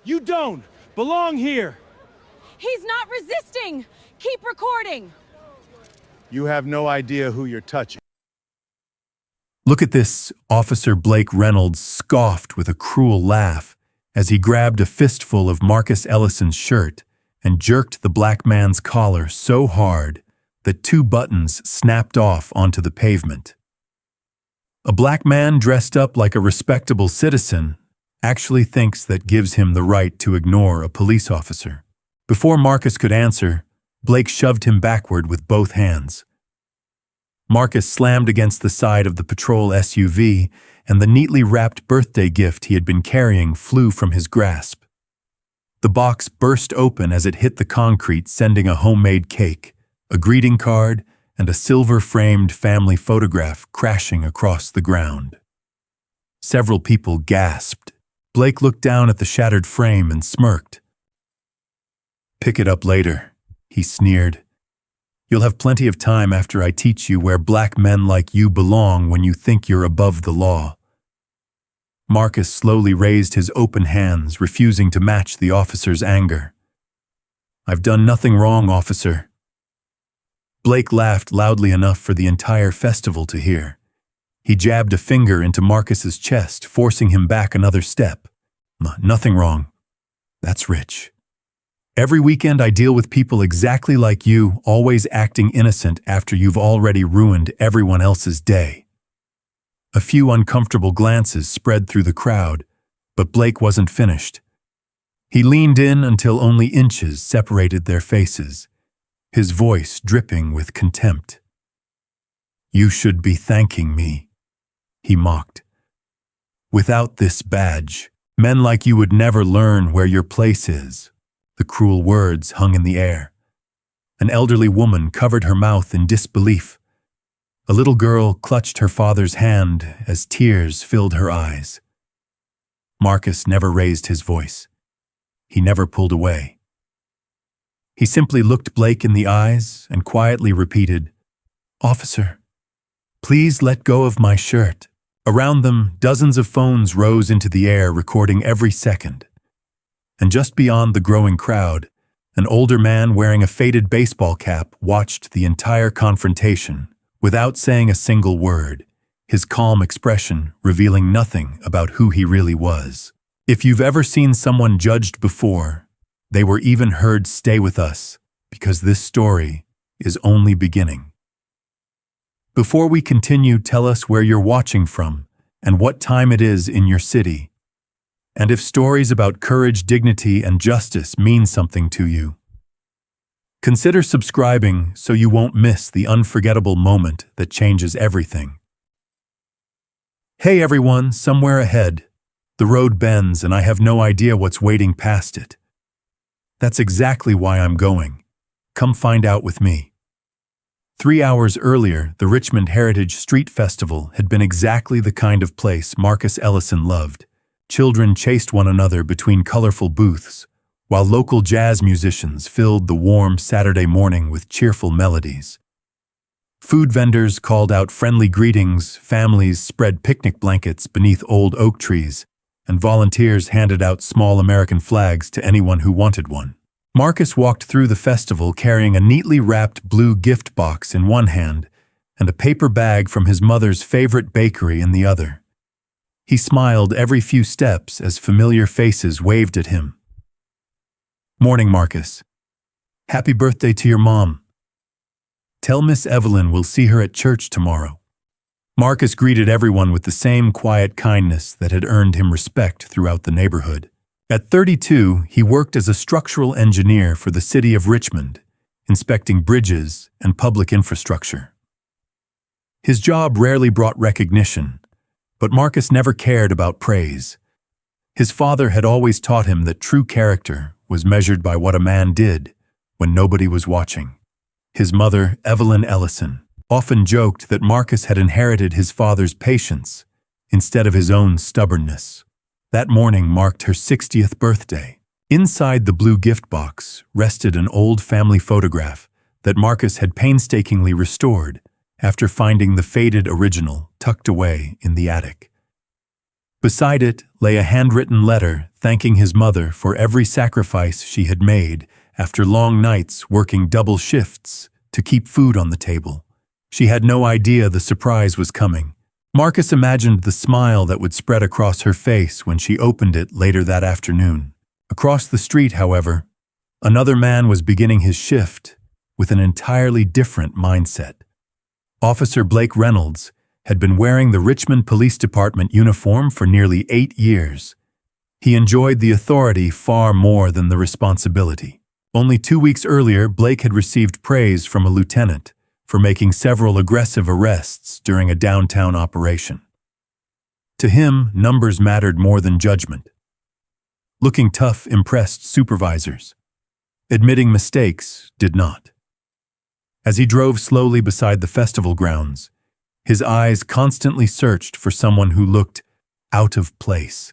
You don't belong here. He's not resisting. Keep recording. You have no idea who you're touching. Look at this, Officer Blake Reynolds scoffed with a cruel laugh as he grabbed a fistful of Marcus Ellison's shirt and jerked the black man's collar so hard that 2 buttons snapped off onto the pavement. A black man dressed up like a respectable citizen actually thinks that gives him the right to ignore a police officer. Before Marcus could answer, Blake shoved him backward with both hands. Marcus slammed against the side of the patrol SUV, and the neatly wrapped birthday gift he had been carrying flew from his grasp. The box burst open as it hit the concrete, sending a homemade cake, a greeting card, and a silver-framed family photograph crashing across the ground. Several people gasped. Blake looked down at the shattered frame and smirked. "Pick it up later," he sneered. "You'll have plenty of time after I teach you where black men like you belong when you think you're above the law." Marcus slowly raised his open hands, refusing to match the officer's anger. "I've done nothing wrong, officer." Blake laughed loudly enough for the entire festival to hear. He jabbed a finger into Marcus's chest, forcing him back another step. "Nothing wrong. That's rich. Every weekend I deal with people exactly like you, always acting innocent after you've already ruined everyone else's day." A few uncomfortable glances spread through the crowd, but Blake wasn't finished. He leaned in until only inches separated their faces, his voice dripping with contempt. "You should be thanking me," he mocked. "Without this badge, men like you would never learn where your place is." The cruel words hung in the air. An elderly woman covered her mouth in disbelief. A little girl clutched her father's hand as tears filled her eyes. Marcus never raised his voice. He never pulled away. He simply looked Blake in the eyes and quietly repeated, "Officer, please let go of my shirt." Around them, dozens of phones rose into the air, recording every second. And just beyond the growing crowd, an older man wearing a faded baseball cap watched the entire confrontation without saying a single word, his calm expression revealing nothing about who he really was. If you've ever seen someone judged before, they were even heard, stay with us, because this story is only beginning. Before we continue, tell us where you're watching from and what time it is in your city. And if stories about courage, dignity, and justice mean something to you, consider subscribing so you won't miss the unforgettable moment that changes everything. Hey everyone, somewhere ahead, the road bends and I have no idea what's waiting past it. That's exactly why I'm going. Come find out with me. 3 hours earlier, the Richmond Heritage Street Festival had been exactly the kind of place Marcus Ellison loved. Children chased one another between colorful booths, while local jazz musicians filled the warm Saturday morning with cheerful melodies. Food vendors called out friendly greetings, families spread picnic blankets beneath old oak trees, and volunteers handed out small American flags to anyone who wanted one. Marcus walked through the festival carrying a neatly wrapped blue gift box in one hand and a paper bag from his mother's favorite bakery in the other. He smiled every few steps as familiar faces waved at him. "Morning, Marcus. Happy birthday to your mom. Tell Miss Evelyn we'll see her at church tomorrow." Marcus greeted everyone with the same quiet kindness that had earned him respect throughout the neighborhood. At 32, he worked as a structural engineer for the city of Richmond, inspecting bridges and public infrastructure. His job rarely brought recognition, but Marcus never cared about praise. His father had always taught him that true character was measured by what a man did when nobody was watching. His mother, Evelyn Ellison, often joked that Marcus had inherited his father's patience instead of his own stubbornness. That morning marked her 60th birthday. Inside the blue gift box rested an old family photograph that Marcus had painstakingly restored after finding the faded original tucked away in the attic. Beside it lay a handwritten letter thanking his mother for every sacrifice she had made after long nights working double shifts to keep food on the table. She had no idea the surprise was coming. Marcus imagined the smile that would spread across her face when she opened it later that afternoon. Across the street, however, another man was beginning his shift with an entirely different mindset. Officer Blake Reynolds had been wearing the Richmond Police Department uniform for nearly 8 years. He enjoyed the authority far more than the responsibility. Only 2 weeks earlier, Blake had received praise from a lieutenant for making several aggressive arrests during a downtown operation. To him, numbers mattered more than judgment. Looking tough impressed supervisors. Admitting mistakes did not. As he drove slowly beside the festival grounds, his eyes constantly searched for someone who looked out of place.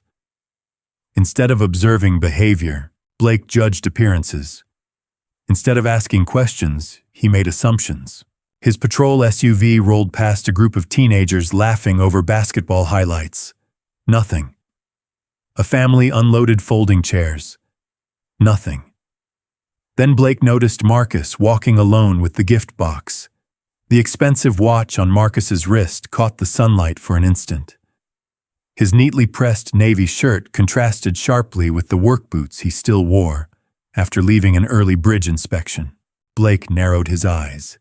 Instead of observing behavior, Blake judged appearances. Instead of asking questions, he made assumptions. His patrol SUV rolled past a group of teenagers laughing over basketball highlights. Nothing. A family unloaded folding chairs. Nothing. Then Blake noticed Marcus walking alone with the gift box. The expensive watch on Marcus's wrist caught the sunlight for an instant. His neatly pressed navy shirt contrasted sharply with the work boots he still wore after leaving an early bridge inspection. Blake narrowed his eyes.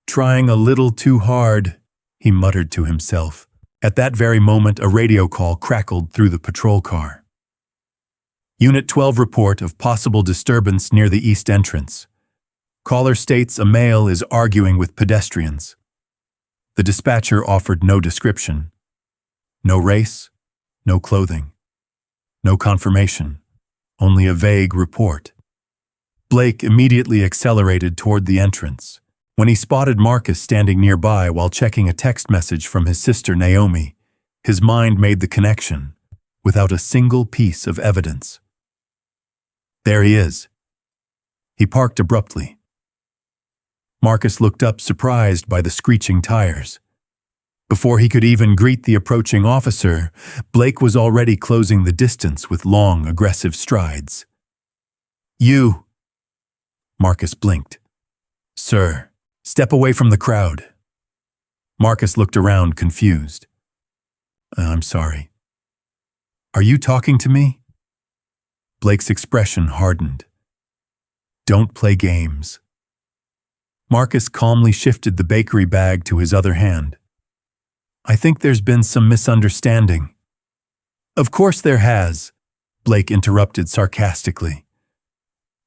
"Trying a little too hard," he muttered to himself. At that very moment, a radio call crackled through the patrol car. Unit 12 report of possible disturbance near the east entrance. Caller states a male is arguing with pedestrians. The dispatcher offered no description. No race, no clothing, no confirmation, only a vague report. Blake immediately accelerated toward the entrance. When he spotted Marcus standing nearby while checking a text message from his sister Naomi, his mind made the connection, without a single piece of evidence. There he is. He parked abruptly. Marcus looked up, surprised by the screeching tires. Before he could even greet the approaching officer, Blake was already closing the distance with long, aggressive strides. "You!" Marcus blinked. "Sir, step away from the crowd." Marcus looked around, confused. "I'm sorry. Are you talking to me?" Blake's expression hardened. "Don't play games." Marcus calmly shifted the bakery bag to his other hand. "I think there's been some misunderstanding." "Of course there has," Blake interrupted sarcastically.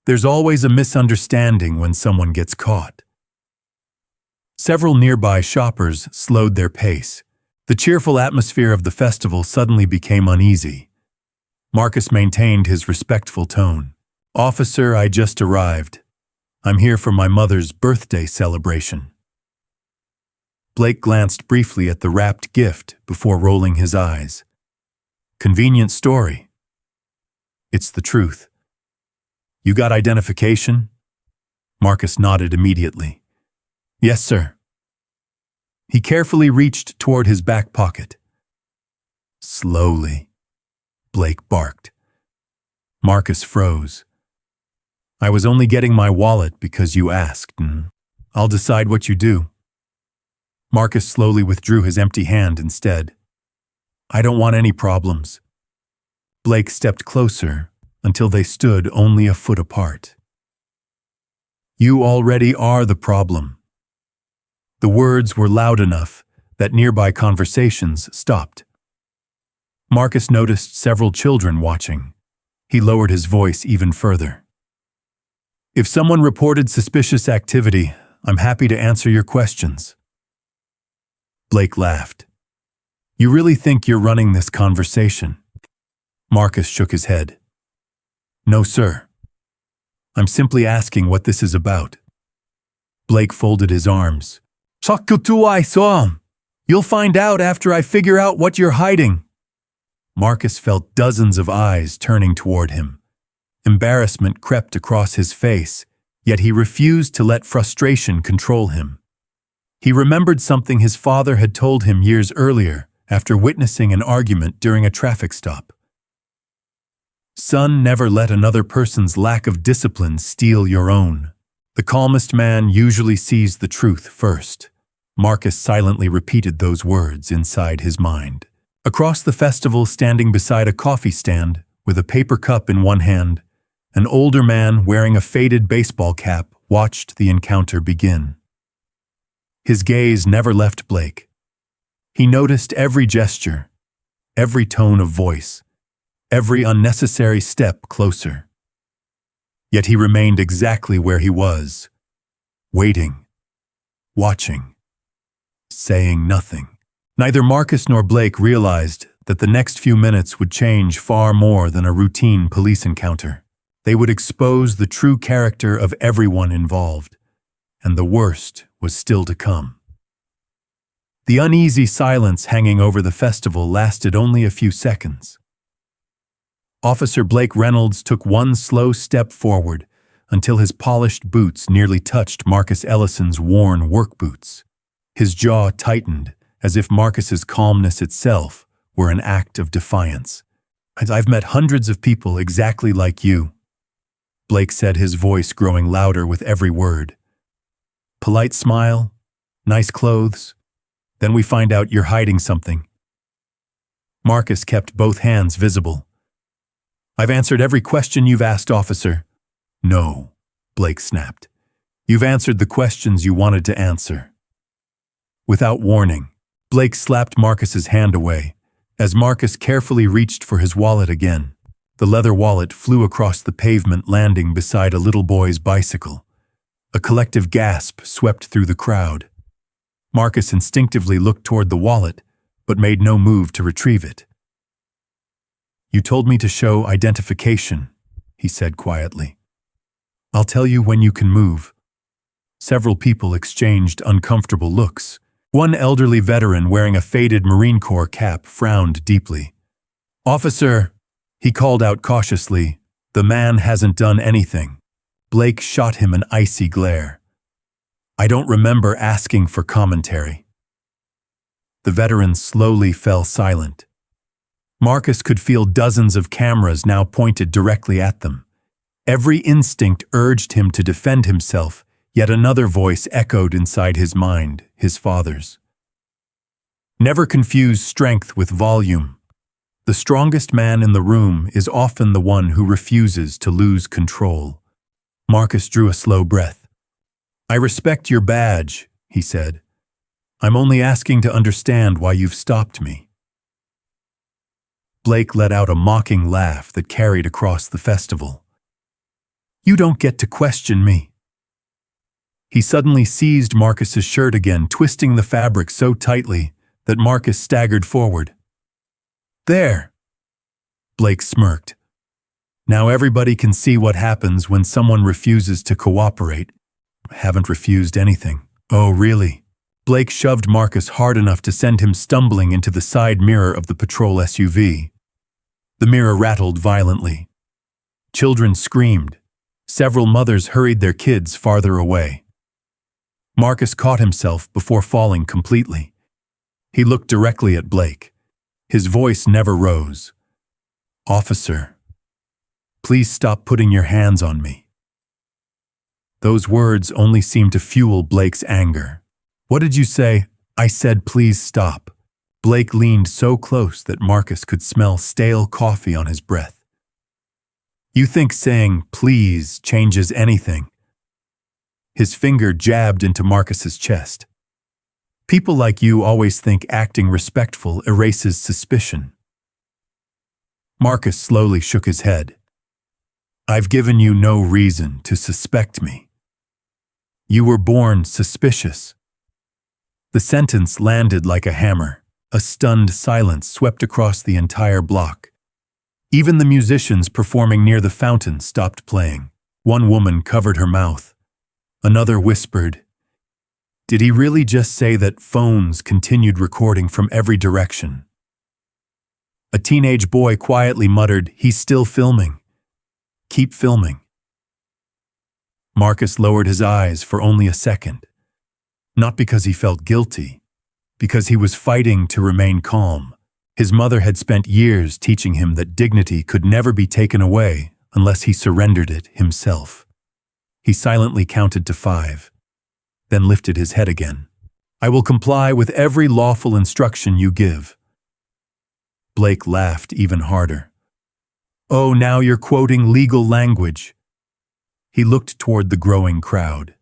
"There's always a misunderstanding when someone gets caught." Several nearby shoppers slowed their pace. The cheerful atmosphere of the festival suddenly became uneasy. Marcus maintained his respectful tone. "Officer, I just arrived. I'm here for my mother's birthday celebration." Blake glanced briefly at the wrapped gift before rolling his eyes. "Convenient story." "It's the truth." "You got identification?" Marcus nodded immediately. "Yes, sir." He carefully reached toward his back pocket. "Slowly," Blake barked. Marcus froze. "I was only getting my wallet because you asked, and I'll decide what you do." Marcus slowly withdrew his empty hand instead. "I don't want any problems." Blake stepped closer until they stood only a foot apart. "You already are the problem." The words were loud enough that nearby conversations stopped. Marcus noticed several children watching. He lowered his voice even further. "If someone reported suspicious activity, I'm happy to answer your questions." Blake laughed. "You really think you're running this conversation?" Marcus shook his head. "No, sir. I'm simply asking what this is about." Blake folded his arms. "You'll find out after I figure out what you're hiding." Marcus felt dozens of eyes turning toward him. Embarrassment crept across his face, yet he refused to let frustration control him. He remembered something his father had told him years earlier after witnessing an argument during a traffic stop. Son, never let another person's lack of discipline steal your own. The calmest man usually sees the truth first. Marcus silently repeated those words inside his mind. Across the festival, standing beside a coffee stand, with a paper cup in one hand, an older man wearing a faded baseball cap watched the encounter begin. His gaze never left Blake. He noticed every gesture, every tone of voice, every unnecessary step closer. Yet he remained exactly where he was, waiting, watching, saying nothing. Neither Marcus nor Blake realized that the next few minutes would change far more than a routine police encounter. They would expose the true character of everyone involved, and the worst was still to come. The uneasy silence hanging over the festival lasted only a few seconds. Officer Blake Reynolds took one slow step forward until his polished boots nearly touched Marcus Ellison's worn work boots. His jaw tightened, as if Marcus's calmness itself were an act of defiance. "I've met hundreds of people exactly like you," Blake said, his voice growing louder with every word. "Polite smile, nice clothes, then we find out you're hiding something." Marcus kept both hands visible. "I've answered every question you've asked, officer." "No," Blake snapped. "You've answered the questions you wanted to answer." Without warning, Blake slapped Marcus's hand away, as Marcus carefully reached for his wallet again. The leather wallet flew across the pavement, landing beside a little boy's bicycle. A collective gasp swept through the crowd. Marcus instinctively looked toward the wallet, but made no move to retrieve it. "You told me to show identification," he said quietly. "I'll tell you when you can move." Several people exchanged uncomfortable looks. One elderly veteran wearing a faded Marine Corps cap frowned deeply. "Officer," he called out cautiously, "the man hasn't done anything." Blake shot him an icy glare. "I don't remember asking for commentary." The veteran slowly fell silent. Marcus could feel dozens of cameras now pointed directly at them. Every instinct urged him to defend himself, yet another voice echoed inside his mind, his father's. Never confuse strength with volume. The strongest man in the room is often the one who refuses to lose control. Marcus drew a slow breath. "I respect your badge," he said. "I'm only asking to understand why you've stopped me." Blake let out a mocking laugh that carried across the festival. "You don't get to question me." He suddenly seized Marcus's shirt again, twisting the fabric so tightly that Marcus staggered forward. "There!" Blake smirked. "Now everybody can see what happens when someone refuses to cooperate." "Haven't refused anything." "Oh, really?" Blake shoved Marcus hard enough to send him stumbling into the side mirror of the patrol SUV. The mirror rattled violently. Children screamed. Several mothers hurried their kids farther away. Marcus caught himself before falling completely. He looked directly at Blake. His voice never rose. "Officer, please stop putting your hands on me." Those words only seemed to fuel Blake's anger. "What did you say?" "I said please stop." Blake leaned so close that Marcus could smell stale coffee on his breath. "You think saying please changes anything?" His finger jabbed into Marcus's chest. "People like you always think acting respectful erases suspicion." Marcus slowly shook his head. "I've given you no reason to suspect me. You were born suspicious." The sentence landed like a hammer. A stunned silence swept across the entire block. Even the musicians performing near the fountain stopped playing. One woman covered her mouth. Another whispered, "Did he really just say that?" Phones continued recording from every direction. A teenage boy quietly muttered, "He's still filming. Keep filming." Marcus lowered his eyes for only a second. Not because he felt guilty, because he was fighting to remain calm. His mother had spent years teaching him that dignity could never be taken away unless he surrendered it himself. He silently counted to 5, then lifted his head again. "I will comply with every lawful instruction you give." Blake laughed even harder. "Oh, now you're quoting legal language." He looked toward the growing crowd.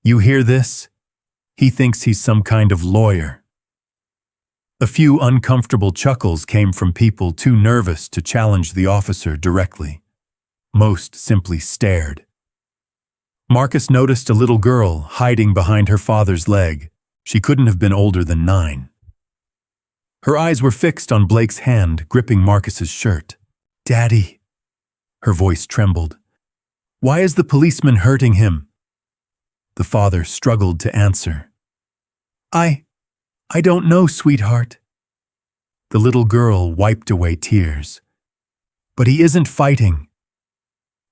"You hear this? He thinks he's some kind of lawyer." A few uncomfortable chuckles came from people too nervous to challenge the officer directly. Most simply stared. Marcus noticed a little girl hiding behind her father's leg. She couldn't have been older than 9. Her eyes were fixed on Blake's hand gripping Marcus's shirt. "Daddy," her voice trembled. "Why is the policeman hurting him?" The father struggled to answer. I don't know, sweetheart." The little girl wiped away tears. "But he isn't fighting."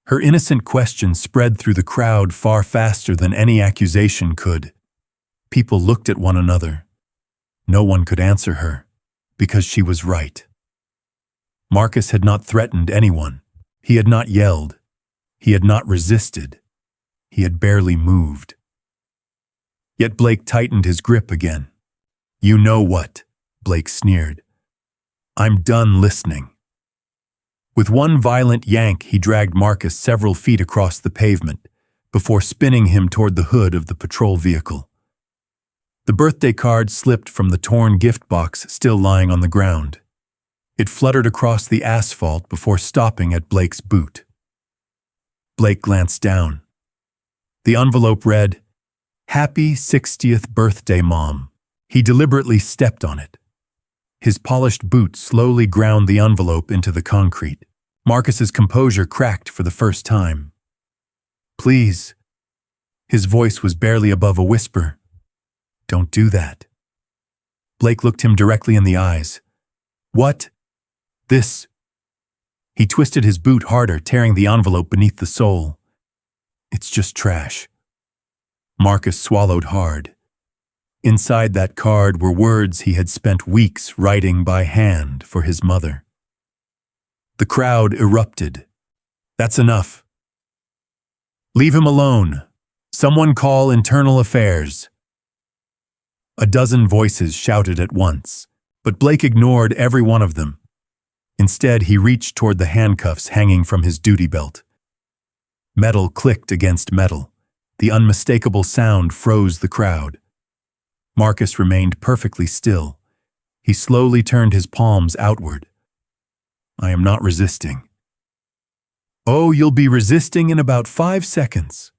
Her innocent question spread through the crowd far faster than any accusation could. People looked at one another. No one could answer her, because she was right. Marcus had not threatened anyone. He had not yelled. He had not resisted. He had barely moved. Yet Blake tightened his grip again. "You know what?" Blake sneered. "I'm done listening." With one violent yank, he dragged Marcus several feet across the pavement before spinning him toward the hood of the patrol vehicle. The birthday card slipped from the torn gift box still lying on the ground. It fluttered across the asphalt before stopping at Blake's boot. Blake glanced down. The envelope read, "Happy 60th birthday, Mom." He deliberately stepped on it. His polished boot slowly ground the envelope into the concrete. Marcus's composure cracked for the first time. "Please." His voice was barely above a whisper. "Don't do that." Blake looked him directly in the eyes. "What? This?" He twisted his boot harder, tearing the envelope beneath the sole. "It's just trash." Marcus swallowed hard. Inside that card were words he had spent weeks writing by hand for his mother. The crowd erupted. "That's enough." "Leave him alone. Someone call internal affairs." A dozen voices shouted at once, but Blake ignored every one of them. Instead, he reached toward the handcuffs hanging from his duty belt. Metal clicked against metal. The unmistakable sound froze the crowd. Marcus remained perfectly still. He slowly turned his palms outward. "I am not resisting." "Oh, you'll be resisting in about 5 seconds."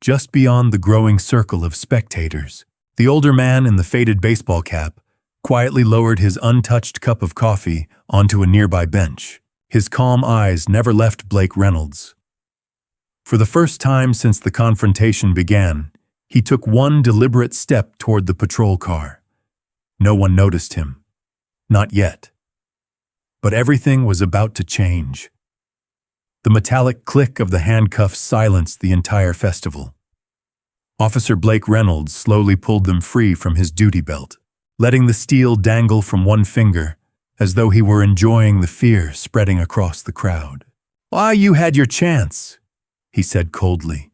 Just beyond the growing circle of spectators, the older man in the faded baseball cap quietly lowered his untouched cup of coffee onto a nearby bench. His calm eyes never left Blake Reynolds. For the first time since the confrontation began, he took one deliberate step toward the patrol car. No one noticed him. Not yet. But everything was about to change. The metallic click of the handcuffs silenced the entire festival. Officer Blake Reynolds slowly pulled them free from his duty belt, letting the steel dangle from one finger, as though he were enjoying the fear spreading across the crowd. "Ah, you had your chance," he said coldly.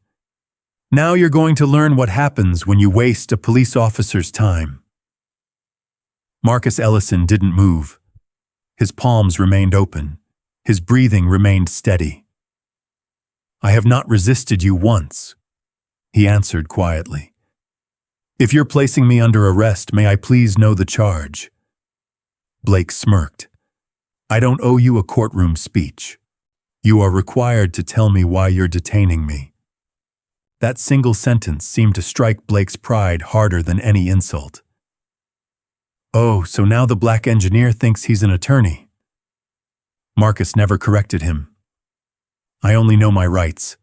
"Now you're going to learn what happens when you waste a police officer's time." Marcus Ellison didn't move. His palms remained open. His breathing remained steady. "I have not resisted you once," he answered quietly. "If you're placing me under arrest, may I please know the charge?" Blake smirked. "I don't owe you a courtroom speech. You are required to tell me why you're detaining me." That single sentence seemed to strike Blake's pride harder than any insult. "Oh, so now the black engineer thinks he's an attorney." Marcus never corrected him. "I only know my rights."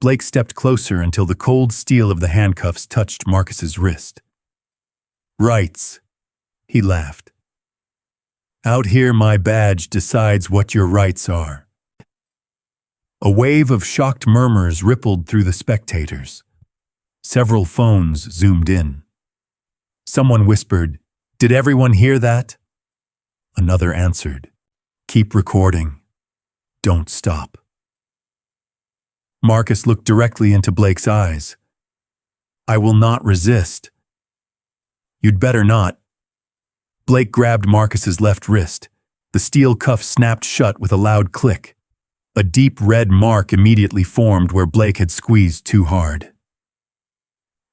Blake stepped closer until the cold steel of the handcuffs touched Marcus's wrist. "Rights," he laughed. "Out here, my badge decides what your rights are." A wave of shocked murmurs rippled through the spectators. Several phones zoomed in. Someone whispered, "Did everyone hear that?" Another answered, "Keep recording. Don't stop." Marcus looked directly into Blake's eyes. "I will not resist." "You'd better not." Blake grabbed Marcus's left wrist. The steel cuff snapped shut with a loud click. A deep red mark immediately formed where Blake had squeezed too hard.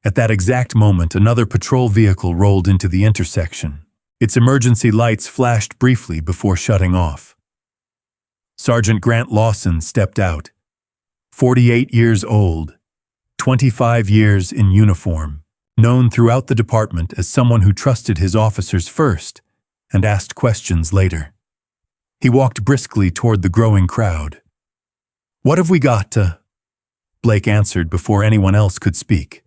At that exact moment, another patrol vehicle rolled into the intersection. Its emergency lights flashed briefly before shutting off. Sergeant Grant Lawson stepped out. 48 years old, 25 years in uniform, known throughout the department as someone who trusted his officers first and asked questions later. He walked briskly toward the growing crowd. "What have we got to?" Blake answered before anyone else could speak.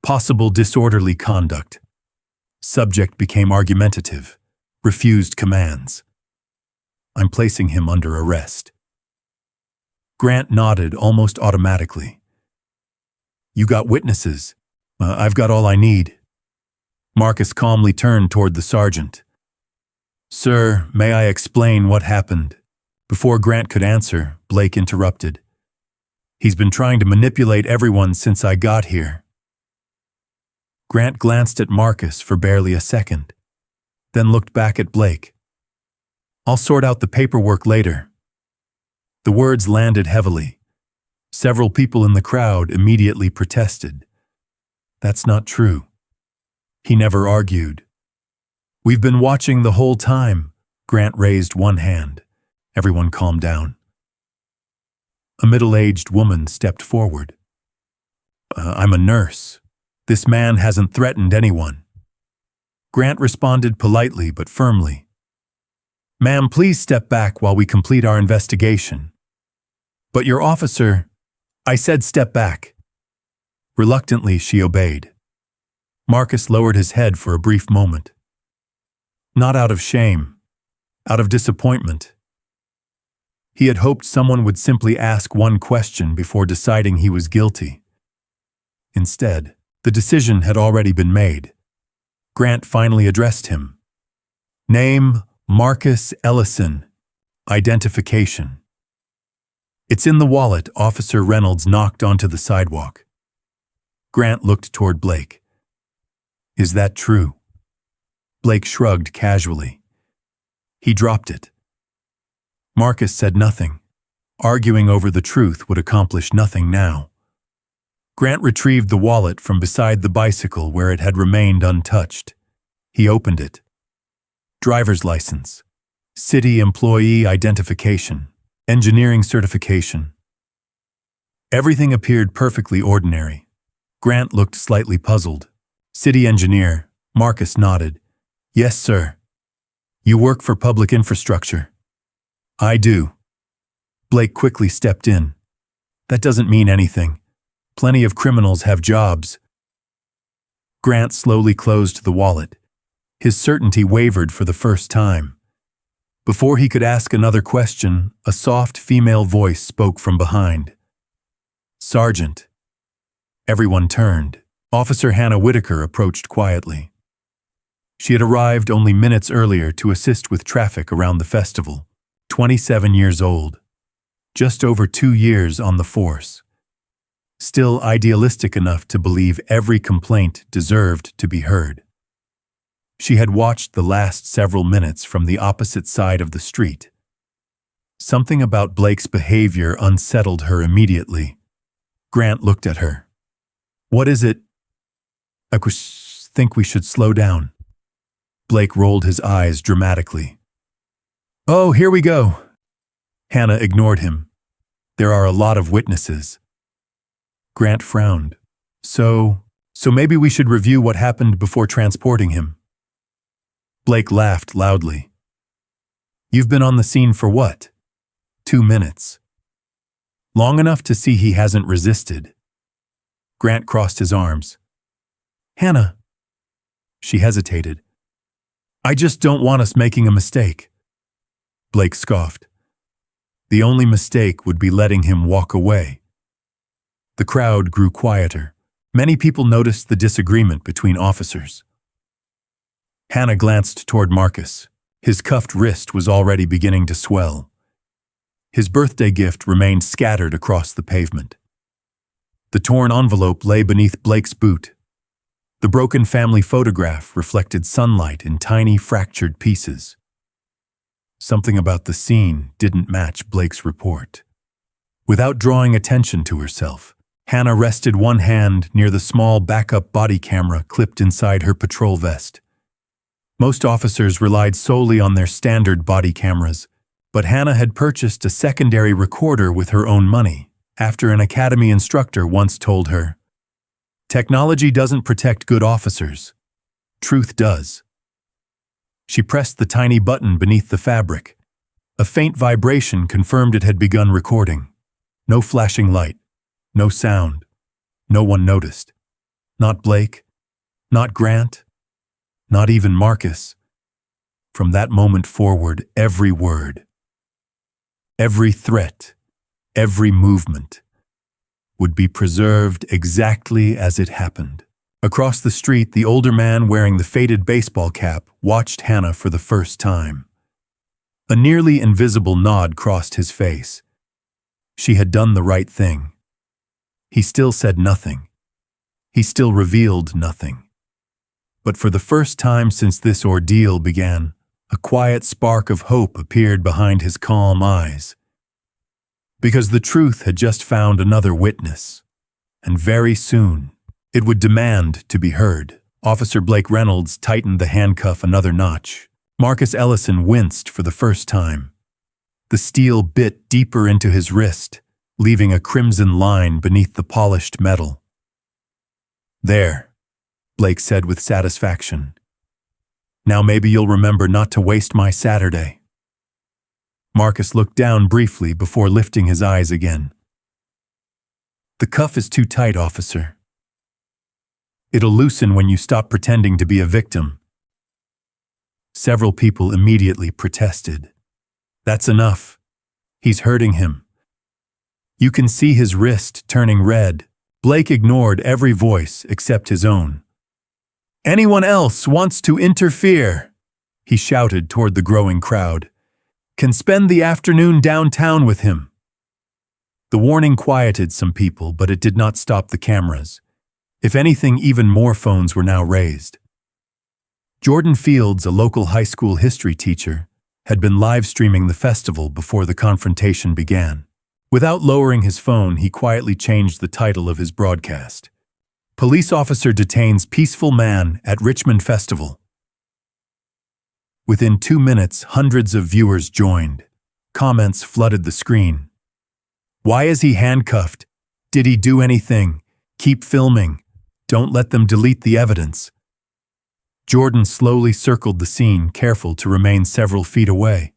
"Possible disorderly conduct." Subject became argumentative, refused commands. "I'm placing him under arrest." Grant nodded almost automatically. "You got witnesses. I've got all I need." Marcus calmly turned toward the sergeant. "Sir, may I explain what happened?" Before Grant could answer, Blake interrupted. "He's been trying to manipulate everyone since I got here." Grant glanced at Marcus for barely a second, then looked back at Blake. "I'll sort out the paperwork later." The words landed heavily. Several people in the crowd immediately protested. "That's not true." He never argued. "We've been watching the whole time." Grant raised one hand. Everyone calmed down. A middle-aged woman stepped forward. "I'm a nurse. This man hasn't threatened anyone." Grant responded politely but firmly. "Ma'am, please step back while we complete our investigation." "But your officer—" "I said step back." Reluctantly, she obeyed. Marcus lowered his head for a brief moment. Not out of shame, out of disappointment. He had hoped someone would simply ask one question before deciding he was guilty. Instead, the decision had already been made. Grant finally addressed him. "Name, Marcus Ellison. Identification." "It's in the wallet." Officer Reynolds knocked onto the sidewalk. Grant looked toward Blake. "Is that true?" Blake shrugged casually. He dropped it. Marcus said nothing. Arguing over the truth would accomplish nothing now. Grant retrieved the wallet from beside the bicycle where it had remained untouched. He opened it. Driver's license, city employee identification, engineering certification. Everything appeared perfectly ordinary. Grant looked slightly puzzled. "City engineer." Marcus nodded. "Yes, sir." "You work for public infrastructure?" "I do." Blake quickly stepped in. "That doesn't mean anything. Plenty of criminals have jobs." Grant slowly closed the wallet. His certainty wavered for the first time. Before he could ask another question, a soft female voice spoke from behind. "Sergeant." Everyone turned. Officer Hannah Whitaker approached quietly. She had arrived only minutes earlier to assist with traffic around the festival. 27 years old. Just over 2 years on the force. Still idealistic enough to believe every complaint deserved to be heard. She had watched the last several minutes from the opposite side of the street. Something about Blake's behavior unsettled her immediately. Grant looked at her. "What is it?" "I think we should slow down." Blake rolled his eyes dramatically. "Oh, here we go." Hannah ignored him. "There are a lot of witnesses." Grant frowned. So maybe we should review what happened before transporting him." Blake laughed loudly. "You've been on the scene for what? 2 minutes. Long enough to see he hasn't resisted." Grant crossed his arms. "Hannah." She hesitated. "I just don't want us making a mistake." Blake scoffed. The only mistake would be letting him walk away. The crowd grew quieter. Many people noticed the disagreement between officers. Hannah glanced toward Marcus. His cuffed wrist was already beginning to swell. His birthday gift remained scattered across the pavement. The torn envelope lay beneath Blake's boot. The broken family photograph reflected sunlight in tiny fractured pieces. Something about the scene didn't match Blake's report. Without drawing attention to herself, Hannah rested one hand near the small backup body camera clipped inside her patrol vest. Most officers relied solely on their standard body cameras, but Hannah had purchased a secondary recorder with her own money, after an academy instructor once told her, "Technology doesn't protect good officers. Truth does." She pressed the tiny button beneath the fabric. A faint vibration confirmed it had begun recording. No flashing light, no sound. No one noticed. Not Blake, not Grant, not even Marcus. From that moment forward, every word, every threat, every movement would be preserved exactly as it happened. Across the street, the older man wearing the faded baseball cap watched Hannah for the first time. A nearly invisible nod crossed his face. She had done the right thing. He still said nothing. He still revealed nothing. But for the first time since this ordeal began, a quiet spark of hope appeared behind his calm eyes. Because the truth had just found another witness, and very soon it would demand to be heard. Officer Blake Reynolds tightened the handcuff another notch. Marcus Ellison winced for the first time. The steel bit deeper into his wrist, leaving a crimson line beneath the polished metal. "There," Blake said with satisfaction. "Now maybe you'll remember not to waste my Saturday." Marcus looked down briefly before lifting his eyes again. "The cuff is too tight, officer. It'll loosen when you stop pretending to be a victim." Several people immediately protested. "That's enough. He's hurting him." You can see his wrist turning red. Blake ignored every voice except his own. "Anyone else wants to interfere?" he shouted toward the growing crowd. "Can spend the afternoon downtown with him." The warning quieted some people, but it did not stop the cameras. If anything, even more phones were now raised. Jordan Fields, a local high school history teacher, had been live streaming the festival before the confrontation began. Without lowering his phone, he quietly changed the title of his broadcast. "Police officer detains peaceful man at Richmond Festival." Within 2 minutes, hundreds of viewers joined. Comments flooded the screen. "Why is he handcuffed? Did he do anything? Keep filming. Don't let them delete the evidence." Jordan slowly circled the scene, careful to remain several feet away.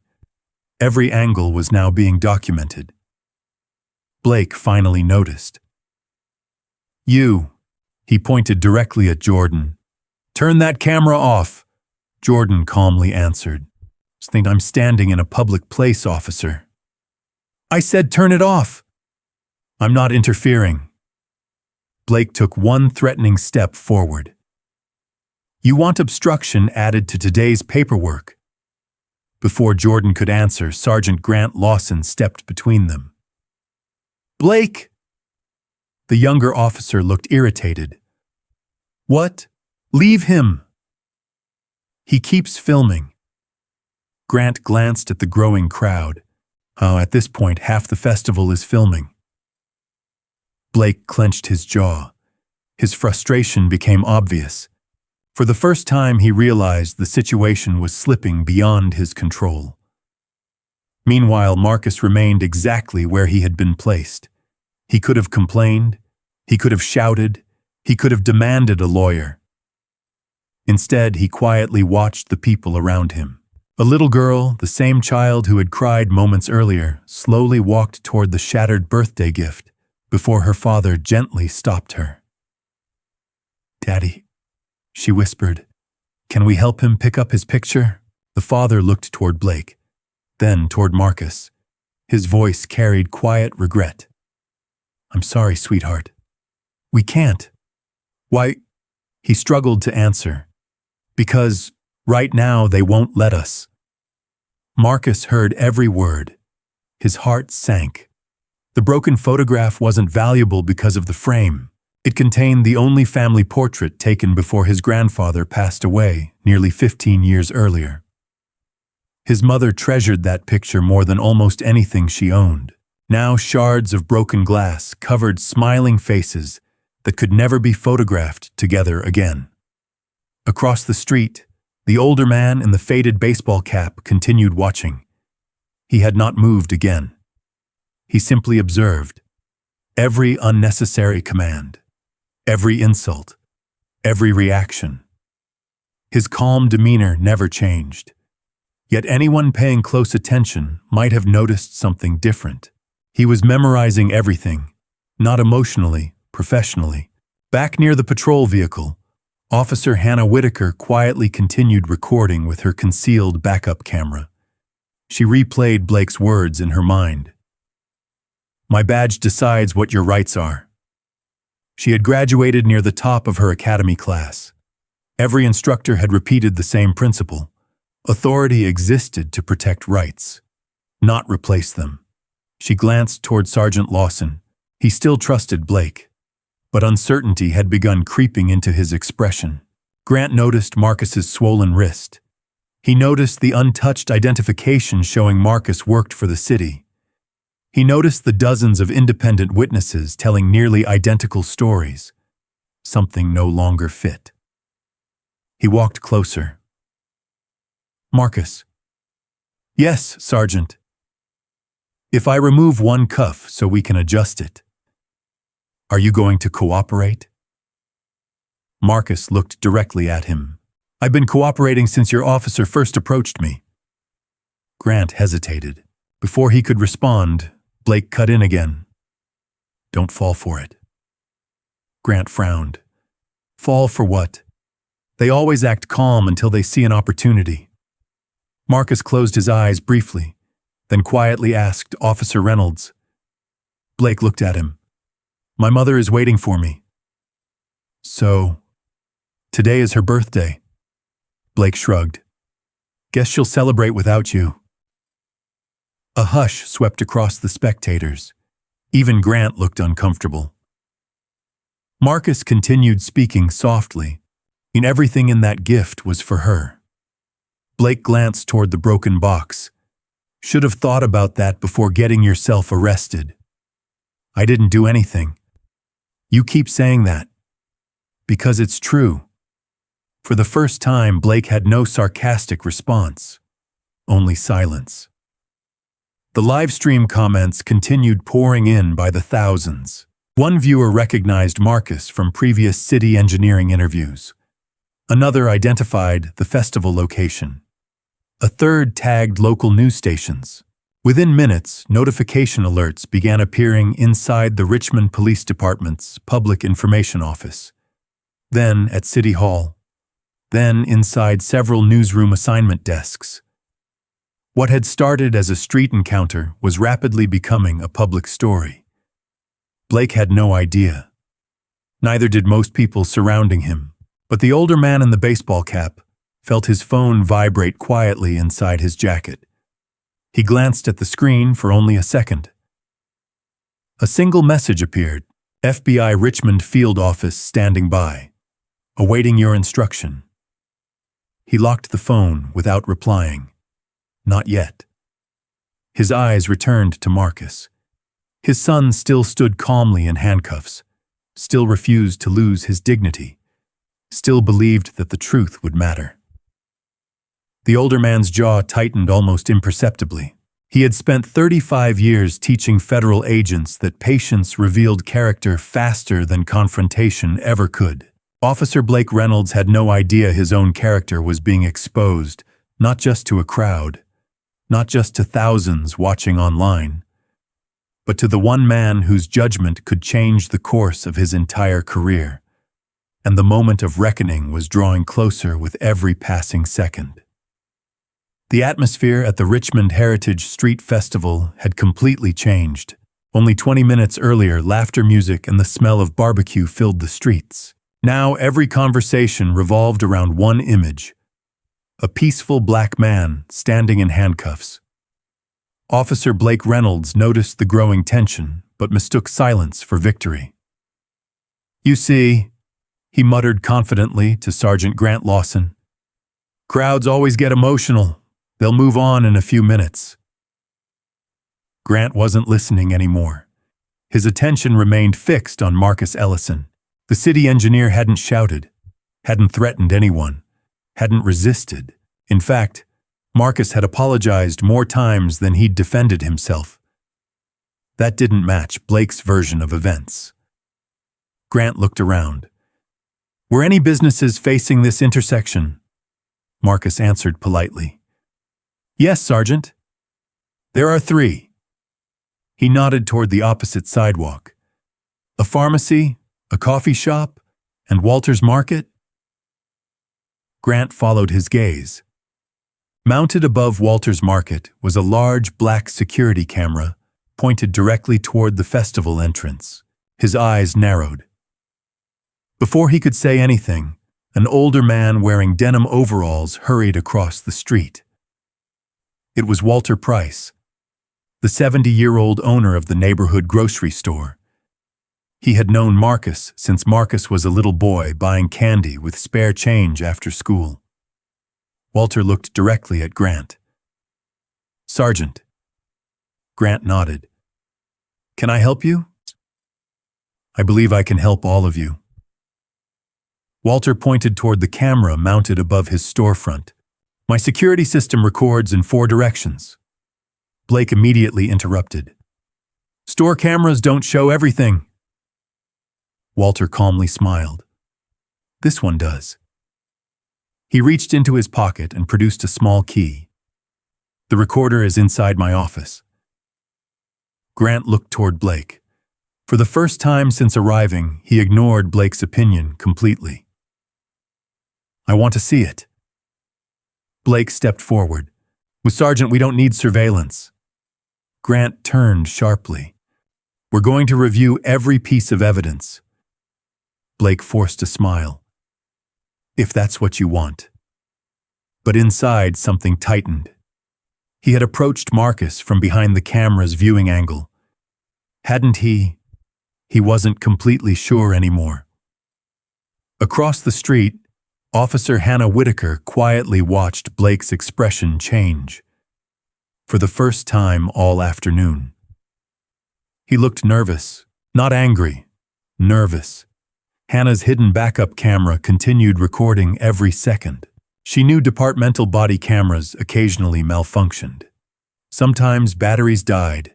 Every angle was now being documented. Blake finally noticed. "You," he pointed directly at Jordan. "Turn that camera off." Jordan calmly answered. "I think I'm standing in a public place, officer." "I said turn it off." "I'm not interfering." Blake took one threatening step forward. "You want obstruction added to today's paperwork." Before Jordan could answer, Sergeant Grant Lawson stepped between them. "Blake!" The younger officer looked irritated. "What? Leave him." "He keeps filming." Grant glanced at the growing crowd. At this point, half the festival is filming. Blake clenched his jaw. His frustration became obvious. For the first time, he realized the situation was slipping beyond his control. Meanwhile, Marcus remained exactly where he had been placed. He could have complained, he could have shouted, he could have demanded a lawyer. Instead, he quietly watched the people around him. A little girl, the same child who had cried moments earlier, slowly walked toward the shattered birthday gift before her father gently stopped her. "Daddy," she whispered, "can we help him pick up his picture?" The father looked toward Blake, then toward Marcus. His voice carried quiet regret. "I'm sorry, sweetheart. We can't." "Why?" He struggled to answer. "Because Right now, they won't let us." Marcus heard every word. His heart sank. The broken photograph wasn't valuable because of the frame. It contained the only family portrait taken before his grandfather passed away nearly 15 years earlier. His mother treasured that picture more than almost anything she owned. Now shards of broken glass covered smiling faces that could never be photographed together again. Across the street, the older man in the faded baseball cap continued watching. He had not moved again. He simply observed every unnecessary command, every insult, every reaction. His calm demeanor never changed. Yet anyone paying close attention might have noticed something different. He was memorizing everything, not emotionally, professionally. Back near the patrol vehicle, Officer Hannah Whitaker quietly continued recording with her concealed backup camera. She replayed Blake's words in her mind. "My badge decides what your rights are." She had graduated near the top of her academy class. Every instructor had repeated the same principle. Authority existed to protect rights, not replace them. She glanced toward Sergeant Lawson. He still trusted Blake, but uncertainty had begun creeping into his expression. Grant noticed Marcus's swollen wrist. He noticed the untouched identification showing Marcus worked for the city. He noticed the dozens of independent witnesses telling nearly identical stories. Something no longer fit. He walked closer. "Marcus." "Yes, Sergeant." "If I remove one cuff so we can adjust it, are you going to cooperate?" Marcus looked directly at him. "I've been cooperating since your officer first approached me." Grant hesitated. Before he could respond, Blake cut in again. "Don't fall for it." Grant frowned. "Fall for what? They always act calm until they see an opportunity." Marcus closed his eyes briefly, then quietly asked Officer Reynolds. Blake looked at him. "My mother is waiting for me." "So, today is her birthday." Blake shrugged. "Guess she'll celebrate without you." A hush swept across the spectators. Even Grant looked uncomfortable. Marcus continued speaking softly, and everything in that gift was for her. Blake glanced toward the broken box. "Should have thought about that before getting yourself arrested." "I didn't do anything." "You keep saying that." "Because it's true." For the first time, Blake had no sarcastic response, only silence. The live stream comments continued pouring in by the thousands. One viewer recognized Marcus from previous city engineering interviews. Another identified the festival location. A third tagged local news stations. Within minutes, notification alerts began appearing inside the Richmond Police Department's Public Information Office, then at City Hall, then inside several newsroom assignment desks. What had started as a street encounter was rapidly becoming a public story. Blake had no idea. Neither did most people surrounding him, but the older man in the baseball cap felt his phone vibrate quietly inside his jacket. He glanced at the screen for only a second. A single message appeared. "FBI Richmond Field Office standing by. Awaiting your instruction." He locked the phone without replying. Not yet. His eyes returned to Marcus. His son still stood calmly in handcuffs, still refused to lose his dignity, still believed that the truth would matter. The older man's jaw tightened almost imperceptibly. He had spent 35 years teaching federal agents that patience revealed character faster than confrontation ever could. Officer Blake Reynolds had no idea his own character was being exposed, not just to a crowd, not just to thousands watching online, but to the one man whose judgment could change the course of his entire career. And the moment of reckoning was drawing closer with every passing second. The atmosphere at the Richmond Heritage Street Festival had completely changed. Only 20 minutes earlier, laughter music and the smell of barbecue filled the streets. Now every conversation revolved around one image: A peaceful black man standing in handcuffs. Officer Blake Reynolds noticed the growing tension, but mistook silence for victory. "You see," he muttered confidently to Sergeant Grant Lawson, "crowds always get emotional. They'll move on in a few minutes." Grant wasn't listening anymore. His attention remained fixed on Marcus Ellison. The city engineer hadn't shouted, hadn't threatened anyone, hadn't resisted. In fact, Marcus had apologized more times than he'd defended himself. That didn't match Blake's version of events. Grant looked around. "Were any businesses facing this intersection?" Marcus answered politely. "Yes, Sergeant. There are 3. He nodded toward the opposite sidewalk. "A pharmacy, a coffee shop, and Walter's Market?" Grant followed his gaze. Mounted above Walter's Market was a large black security camera pointed directly toward the festival entrance. His eyes narrowed. Before he could say anything, an older man wearing denim overalls hurried across the street. It was Walter Price, the 70-year-old owner of the neighborhood grocery store. He had known Marcus since Marcus was a little boy buying candy with spare change after school. Walter looked directly at Grant. "Sergeant." Grant nodded. "Can I help you?" "I believe I can help all of you." Walter pointed toward the camera mounted above his storefront. "My security system records in 4 directions." Blake immediately interrupted. "Store cameras don't show everything." Walter calmly smiled. "This one does." He reached into his pocket and produced a small key. "The recorder is inside my office." Grant looked toward Blake. For the first time since arriving, he ignored Blake's opinion completely. "I want to see it." Blake stepped forward. "Sergeant, we don't need surveillance." Grant turned sharply. "We're going to review every piece of evidence." Blake forced a smile. "If that's what you want." But inside, something tightened. He had approached Marcus from behind the camera's viewing angle. Hadn't he? He wasn't completely sure anymore. Across the street, Officer Hannah Whitaker quietly watched Blake's expression change. For the first time all afternoon. He looked nervous, not angry, nervous. Hannah's hidden backup camera continued recording every second. She knew departmental body cameras occasionally malfunctioned. Sometimes batteries died.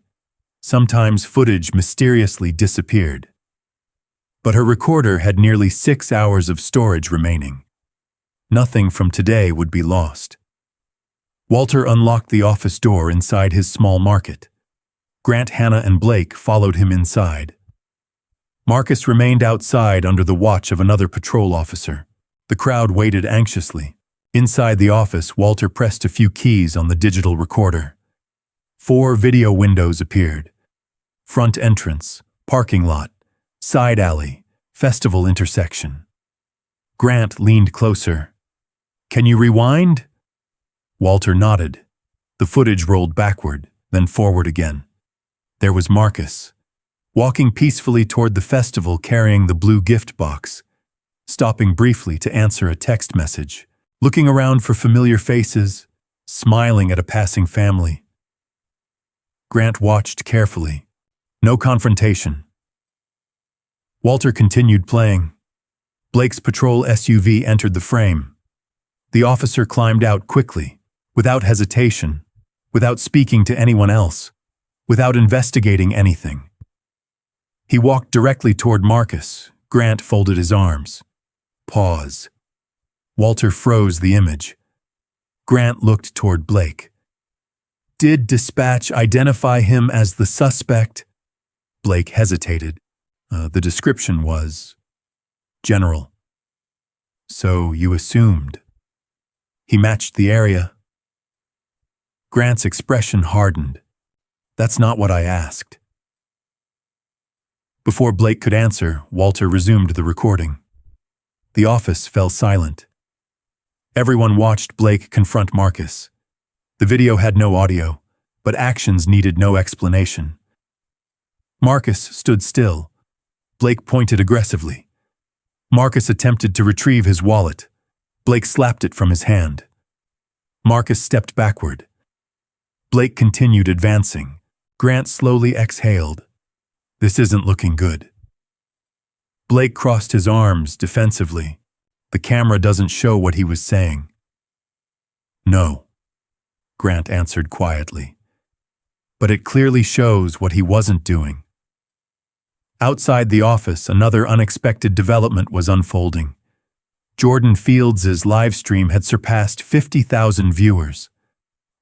Sometimes footage mysteriously disappeared. But her recorder had nearly 6 hours of storage remaining. Nothing from today would be lost. Walter unlocked the office door inside his small market. Grant, Hannah, and Blake followed him inside. Marcus remained outside under the watch of another patrol officer. The crowd waited anxiously. Inside the office, Walter pressed a few keys on the digital recorder. 4 video windows appeared. Front entrance, parking lot, side alley, festival intersection. Grant leaned closer. "Can you rewind?" Walter nodded. The footage rolled backward, then forward again. There was Marcus, walking peacefully toward the festival carrying the blue gift box, stopping briefly to answer a text message, looking around for familiar faces, smiling at a passing family. Grant watched carefully. No confrontation. Walter continued playing. Blake's patrol SUV entered the frame. The officer climbed out quickly, without hesitation, without speaking to anyone else, without investigating anything. He walked directly toward Marcus. Grant folded his arms. Pause. Walter froze the image. Grant looked toward Blake. "Did dispatch identify him as the suspect?" Blake hesitated. The description was general. "So you assumed." "He matched the area." Grant's expression hardened. "That's not what I asked." Before Blake could answer, Walter resumed the recording. The office fell silent. Everyone watched Blake confront Marcus. The video had no audio, but actions needed no explanation. Marcus stood still. Blake pointed aggressively. Marcus attempted to retrieve his wallet. Blake slapped it from his hand. Marcus stepped backward. Blake continued advancing. Grant slowly exhaled. This isn't looking good. Blake crossed his arms defensively. The camera doesn't show what he was saying. No, Grant answered quietly. But it clearly shows what he wasn't doing. Outside the office, another unexpected development was unfolding. Jordan Fields' live stream had surpassed 50,000 viewers.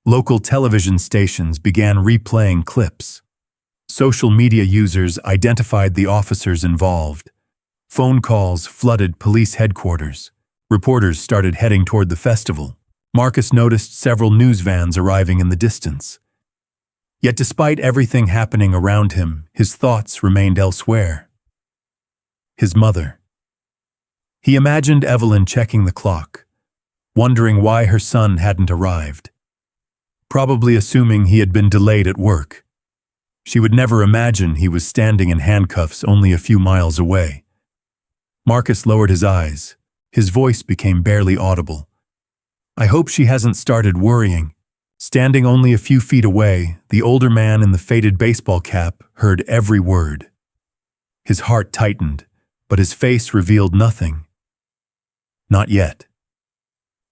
Local television stations began replaying clips. Social media users identified the officers involved. Phone calls flooded police headquarters. Reporters started heading toward the festival. Marcus noticed several news vans arriving in the distance. Yet despite everything happening around him, his thoughts remained elsewhere. His mother. He imagined Evelyn checking the clock, wondering why her son hadn't arrived. Probably assuming he had been delayed at work. She would never imagine he was standing in handcuffs only a few miles away. Marcus lowered his eyes. His voice became barely audible. I hope she hasn't started worrying. Standing only a few feet away, the older man in the faded baseball cap heard every word. His heart tightened, but his face revealed nothing. Not yet.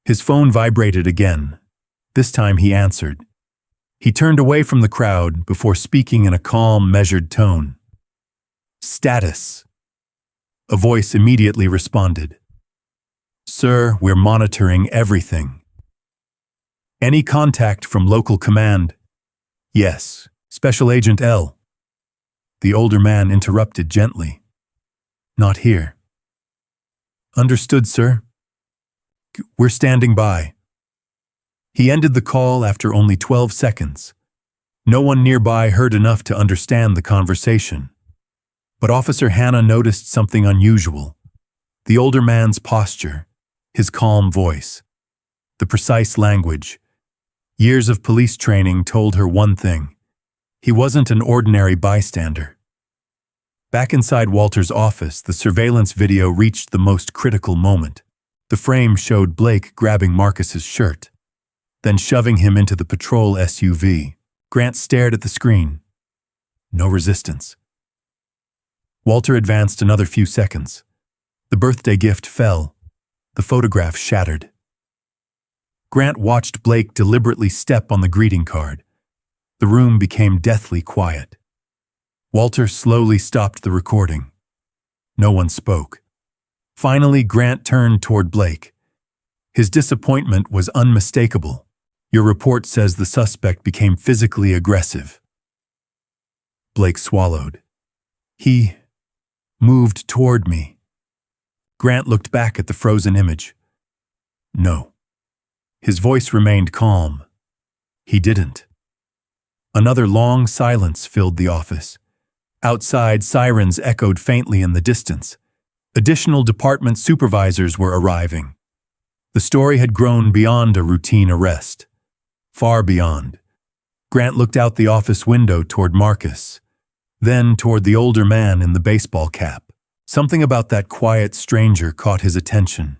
His phone vibrated again. This time he answered. He turned away from the crowd before speaking in a calm, measured tone. Status. A voice immediately responded. Sir, we're monitoring everything. Any contact from local command? Yes, Special Agent L. The older man interrupted gently. Not here. Understood, sir. We're standing by. He ended the call after only 12 seconds. No one nearby heard enough to understand the conversation. But Officer Hannah noticed something unusual. The older man's posture, his calm voice, the precise language. Years of police training told her one thing. He wasn't an ordinary bystander. Back inside Walter's office, the surveillance video reached the most critical moment. The frame showed Blake grabbing Marcus's shirt, then shoving him into the patrol SUV. Grant stared at the screen. No resistance. Walter advanced another few seconds. The birthday gift fell. The photograph shattered. Grant watched Blake deliberately step on the greeting card. The room became deathly quiet. Walter slowly stopped the recording. No one spoke. Finally, Grant turned toward Blake. His disappointment was unmistakable. Your report says the suspect became physically aggressive. Blake swallowed. He moved toward me. Grant looked back at the frozen image. No. His voice remained calm. He didn't. Another long silence filled the office. Outside, sirens echoed faintly in the distance. Additional department supervisors were arriving. The story had grown beyond a routine arrest. Far beyond. Grant looked out the office window toward Marcus, then toward the older man in the baseball cap. Something about that quiet stranger caught his attention.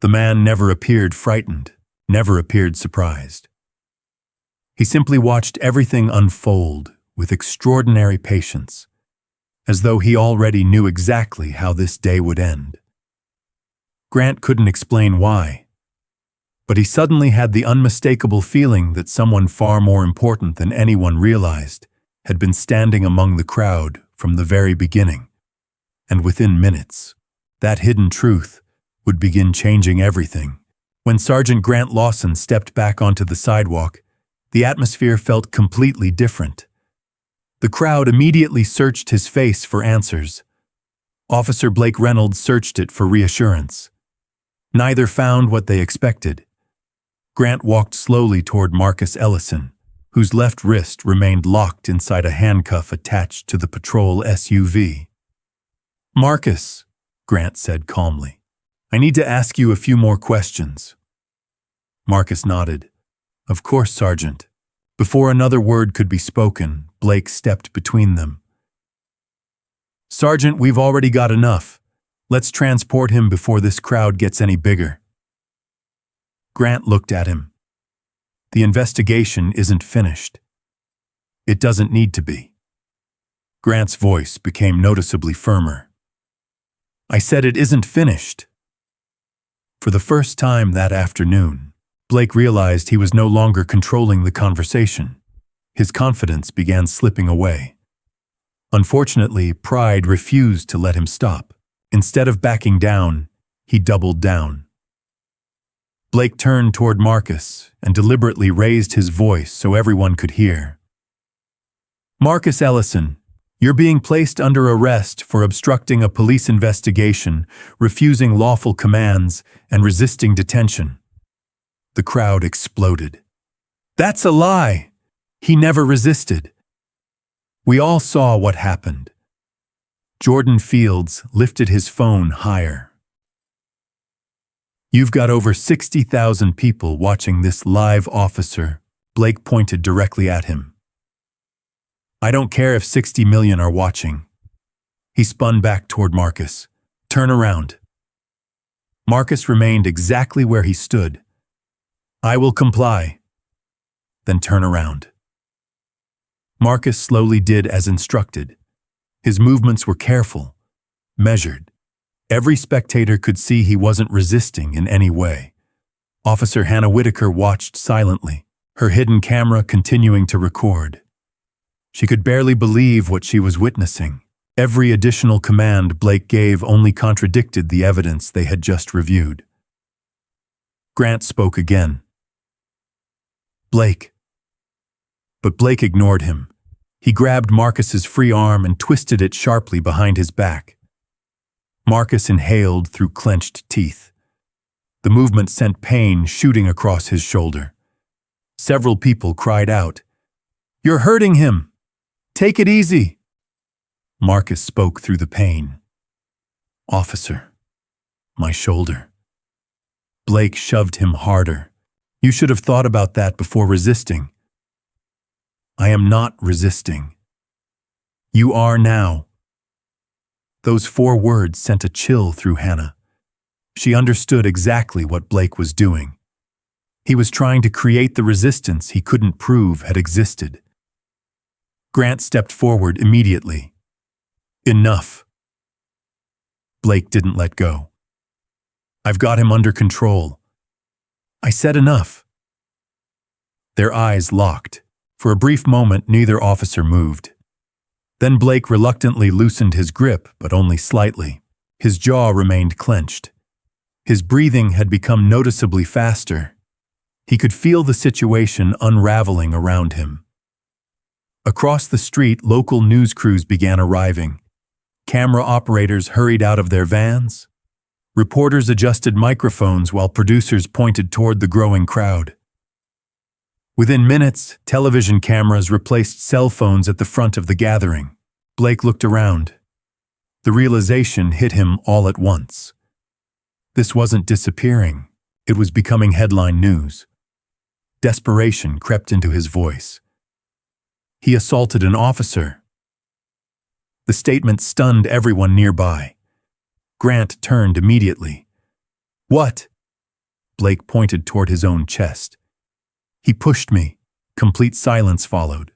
The man never appeared frightened, never appeared surprised. He simply watched everything unfold with extraordinary patience, as though he already knew exactly how this day would end. Grant couldn't explain why, but he suddenly had the unmistakable feeling that someone far more important than anyone realized had been standing among the crowd from the very beginning. And within minutes, that hidden truth would begin changing everything. When Sergeant Grant Lawson stepped back onto the sidewalk, the atmosphere felt completely different. The crowd immediately searched his face for answers. Officer Blake Reynolds searched it for reassurance. Neither found what they expected. Grant walked slowly toward Marcus Ellison, whose left wrist remained locked inside a handcuff attached to the patrol SUV. Marcus, Grant said calmly, I need to ask you a few more questions. Marcus nodded. Of course, Sergeant. Before another word could be spoken, Blake stepped between them. Sergeant, we've already got enough. Let's transport him before this crowd gets any bigger. Grant looked at him. The investigation isn't finished. It doesn't need to be. Grant's voice became noticeably firmer. I said it isn't finished. For the first time that afternoon, Blake realized he was no longer controlling the conversation. His confidence began slipping away. Unfortunately, pride refused to let him stop. Instead of backing down, he doubled down. Blake turned toward Marcus and deliberately raised his voice so everyone could hear. Marcus Ellison, you're being placed under arrest for obstructing a police investigation, refusing lawful commands, and resisting detention. The crowd exploded. That's a lie! He never resisted. We all saw what happened. Jordan Fields lifted his phone higher. You've got over 60,000 people watching this live, officer. Blake pointed directly at him. I don't care if 60 million are watching. He spun back toward Marcus. Turn around. Marcus remained exactly where he stood. I will comply. Then turn around. Marcus slowly did as instructed. His movements were careful, measured. Every spectator could see he wasn't resisting in any way. Officer Hannah Whitaker watched silently, her hidden camera continuing to record. She could barely believe what she was witnessing. Every additional command Blake gave only contradicted the evidence they had just reviewed. Grant spoke again. Blake. But Blake ignored him. He grabbed Marcus's free arm and twisted it sharply behind his back. Marcus inhaled through clenched teeth. The movement sent pain shooting across his shoulder. Several people cried out, "You're hurting him! Take it easy!" Marcus spoke through the pain. Officer, my shoulder. Blake shoved him harder. You should have thought about that before resisting. I am not resisting. You are now. Those 4 words sent a chill through Hannah. She understood exactly what Blake was doing. He was trying to create the resistance he couldn't prove had existed. Grant stepped forward immediately. Enough. Blake didn't let go. I've got him under control. I said enough. Their eyes locked. For a brief moment, neither officer moved. Then Blake reluctantly loosened his grip, but only slightly. His jaw remained clenched. His breathing had become noticeably faster. He could feel the situation unraveling around him. Across the street, local news crews began arriving. Camera operators hurried out of their vans. Reporters adjusted microphones while producers pointed toward the growing crowd. Within minutes, television cameras replaced cell phones at the front of the gathering. Blake looked around. The realization hit him all at once. This wasn't disappearing. It was becoming headline news. Desperation crept into his voice. He assaulted an officer. The statement stunned everyone nearby. Grant turned immediately. What? Blake pointed toward his own chest. He pushed me. Complete silence followed.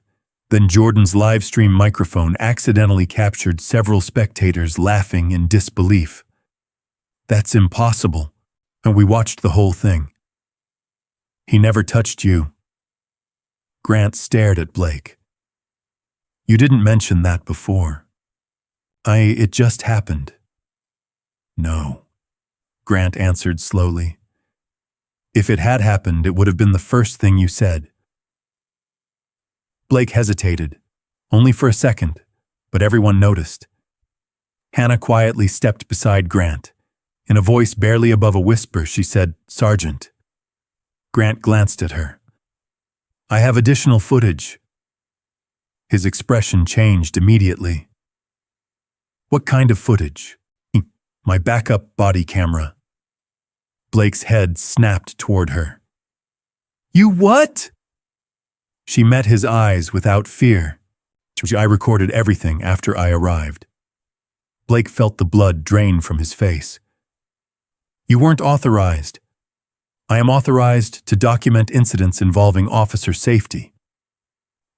Then Jordan's live stream microphone accidentally captured several spectators laughing in disbelief. That's impossible. And we watched the whole thing. He never touched you. Grant stared at Blake. You didn't mention that before. It just happened. No, Grant answered slowly. If it had happened, it would have been the first thing you said. Blake hesitated, only for a second, but everyone noticed. Hannah quietly stepped beside Grant. In a voice barely above a whisper, she said, "Sergeant." Grant glanced at her. "I have additional footage." His expression changed immediately. "What kind of footage?" "My backup body camera." Blake's head snapped toward her. You what? She met his eyes without fear. I recorded everything after I arrived. Blake felt the blood drain from his face. You weren't authorized. I am authorized to document incidents involving officer safety.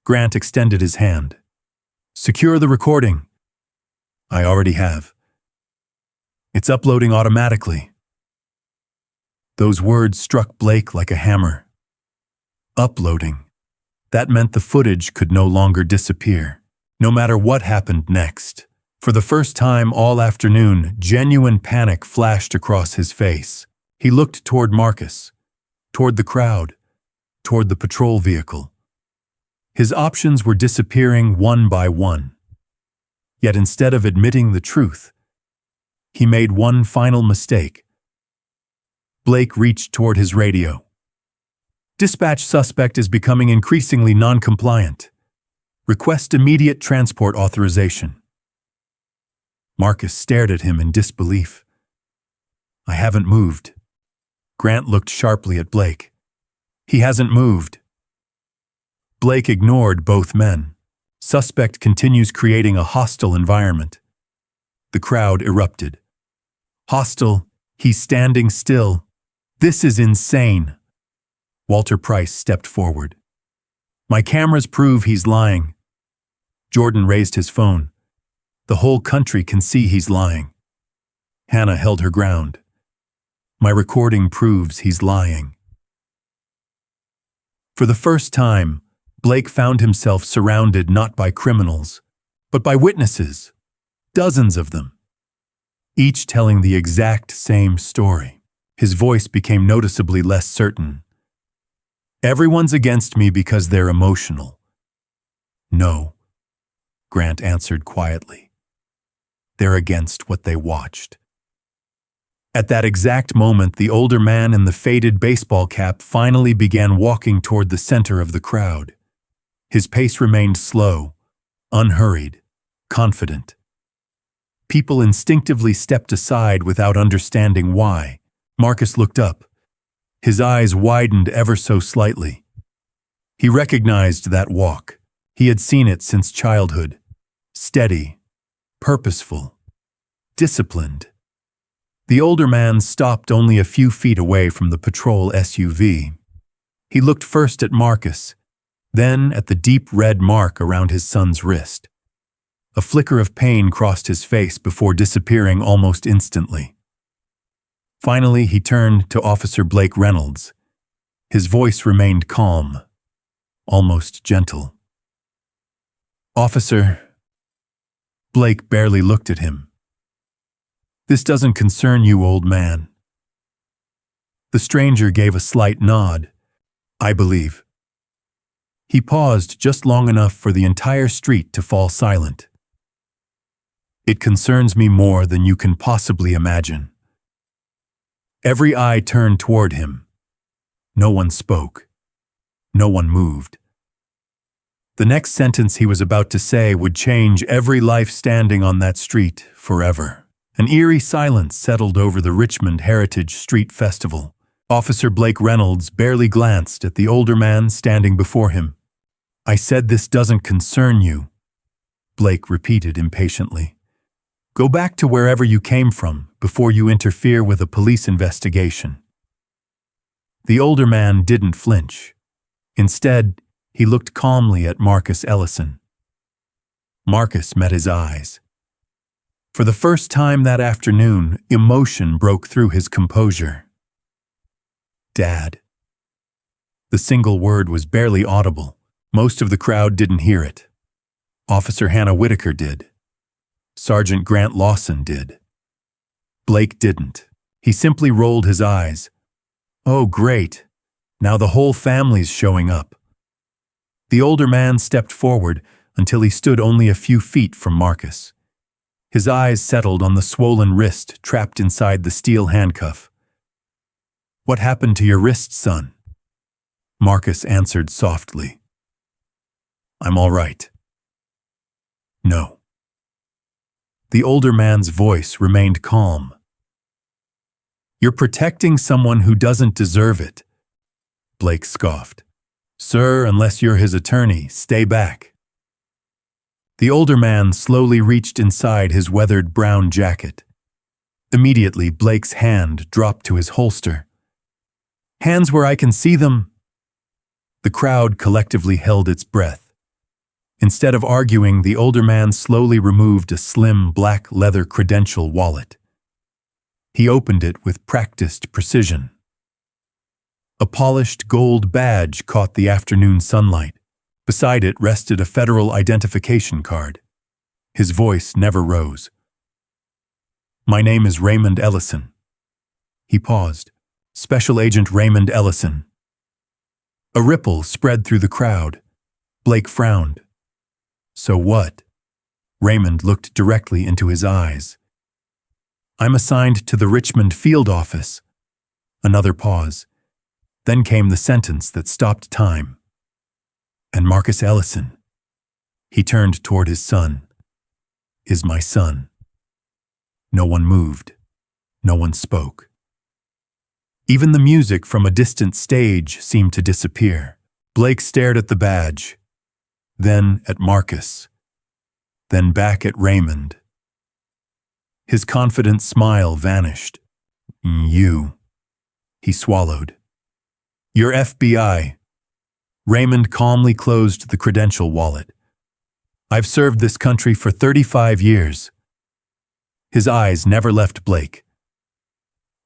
Grant extended his hand. Secure the recording. I already have. It's uploading automatically. Those words struck Blake like a hammer. Uploading. That meant the footage could no longer disappear, no matter what happened next. For the first time all afternoon, genuine panic flashed across his face. He looked toward Marcus, toward the crowd, toward the patrol vehicle. His options were disappearing one by one. Yet instead of admitting the truth, he made one final mistake. Blake reached toward his radio. Dispatch suspect is becoming increasingly non-compliant. Request immediate transport authorization. Marcus stared at him in disbelief. I haven't moved. Grant looked sharply at Blake. He hasn't moved. Blake ignored both men. Suspect continues creating a hostile environment. The crowd erupted. Hostile. He's standing still. This is insane. Walter Price stepped forward. My cameras prove he's lying. Jordan raised his phone. The whole country can see he's lying. Hannah held her ground. My recording proves he's lying. For the first time, Blake found himself surrounded not by criminals, but by witnesses, dozens of them, each telling the exact same story. His voice became noticeably less certain. Everyone's against me because they're emotional. No, Grant answered quietly. They're against what they watched. At that exact moment, the older man in the faded baseball cap finally began walking toward the center of the crowd. His pace remained slow, unhurried, confident. People instinctively stepped aside without understanding why. Marcus looked up. His eyes widened ever so slightly. He recognized that walk. He had seen it since childhood. Steady, purposeful, disciplined. The older man stopped only a few feet away from the patrol SUV. He looked first at Marcus, then at the deep red mark around his son's wrist. A flicker of pain crossed his face before disappearing almost instantly. Finally, he turned to Officer Blake Reynolds. His voice remained calm, almost gentle. Officer. Blake barely looked at him. This doesn't concern you, old man. The stranger gave a slight nod. I believe. He paused just long enough for the entire street to fall silent. It concerns me more than you can possibly imagine. Every eye turned toward him. No one spoke. No one moved. The next sentence he was about to say would change every life standing on that street forever. An eerie silence settled over the Richmond Heritage Street Festival. Officer Blake Reynolds barely glanced at the older man standing before him. I said this doesn't concern you, Blake repeated impatiently. Go back to wherever you came from before you interfere with a police investigation. The older man didn't flinch. Instead, he looked calmly at Marcus Ellison. Marcus met his eyes. For the first time that afternoon, emotion broke through his composure. Dad. The single word was barely audible. Most of the crowd didn't hear it. Officer Hannah Whitaker did. Sergeant Grant Lawson did. Blake didn't. He simply rolled his eyes. Oh, great. Now the whole family's showing up. The older man stepped forward until he stood only a few feet from Marcus. His eyes settled on the swollen wrist trapped inside the steel handcuff. What happened to your wrist, son? Marcus answered softly. I'm all right. No. The older man's voice remained calm. You're protecting someone who doesn't deserve it. Blake scoffed. Sir, unless you're his attorney, stay back. The older man slowly reached inside his weathered brown jacket. Immediately, Blake's hand dropped to his holster. Hands where I can see them. The crowd collectively held its breath. Instead of arguing, the older man slowly removed a slim black leather credential wallet. He opened it with practiced precision. A polished gold badge caught the afternoon sunlight. Beside it rested a federal identification card. His voice never rose. My name is Raymond Ellison. He paused. Special Agent Raymond Ellison. A ripple spread through the crowd. Blake frowned. So what? Raymond looked directly into his eyes. I'm assigned to the Richmond field office. Another pause. Then came the sentence that stopped time. And Marcus Ellison. He turned toward his son. Is my son. No one moved. No one spoke. Even the music from a distant stage seemed to disappear. Blake stared at the badge, then at Marcus, then back at Raymond. His confident smile vanished. You. He swallowed. You're FBI. Raymond calmly closed the credential wallet. I've served this country for 35 years. His eyes never left Blake.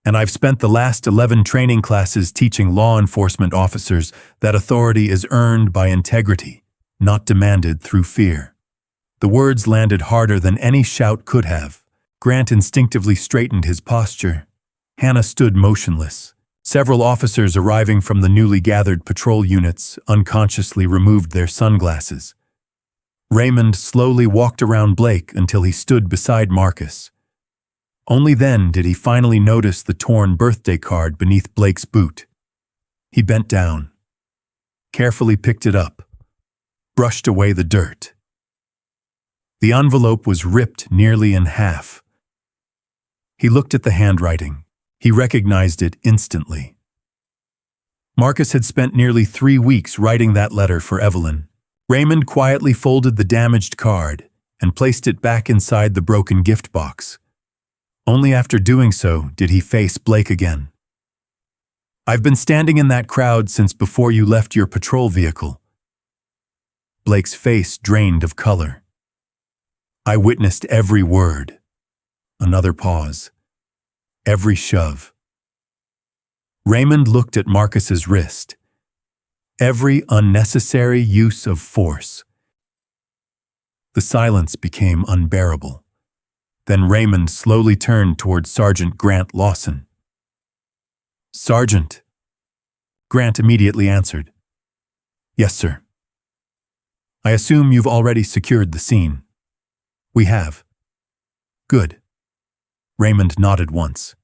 And I've spent the last 11 training classes teaching law enforcement officers that authority is earned by integrity, not demanded through fear. The words landed harder than any shout could have. Grant instinctively straightened his posture. Hannah stood motionless. Several officers arriving from the newly gathered patrol units unconsciously removed their sunglasses. Raymond slowly walked around Blake until he stood beside Marcus. Only then did he finally notice the torn birthday card beneath Blake's boot. He bent down, carefully picked it up, brushed away the dirt. The envelope was ripped nearly in half. He looked at the handwriting. He recognized it instantly. Marcus had spent nearly 3 weeks writing that letter for Evelyn. Raymond quietly folded the damaged card and placed it back inside the broken gift box. Only after doing so did he face Blake again. I've been standing in that crowd since before you left your patrol vehicle. Blake's face drained of color. I witnessed every word. Another pause. Every shove. Raymond looked at Marcus's wrist. Every unnecessary use of force. The silence became unbearable. Then Raymond slowly turned toward Sergeant Grant Lawson. Sergeant. Grant immediately answered. Yes, sir. I assume you've already secured the scene. We have. Good. Raymond nodded once.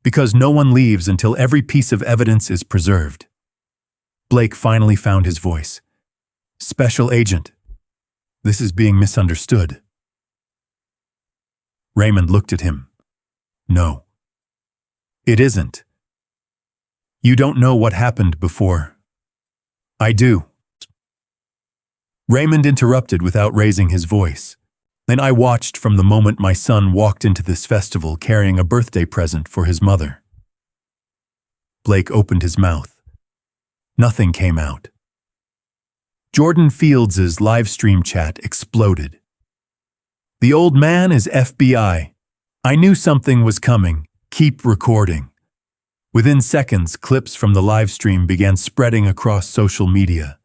Because no one leaves until every piece of evidence is preserved. Blake finally found his voice. Special Agent. This is being misunderstood. Raymond looked at him. No. It isn't. You don't know what happened before. I do. Raymond interrupted without raising his voice. Then I watched from the moment my son walked into this festival carrying a birthday present for his mother. Blake opened his mouth. Nothing came out. Jordan Fields' live stream chat exploded. The old man is FBI. I knew something was coming. Keep recording. Within seconds, clips from the live stream began spreading across social media.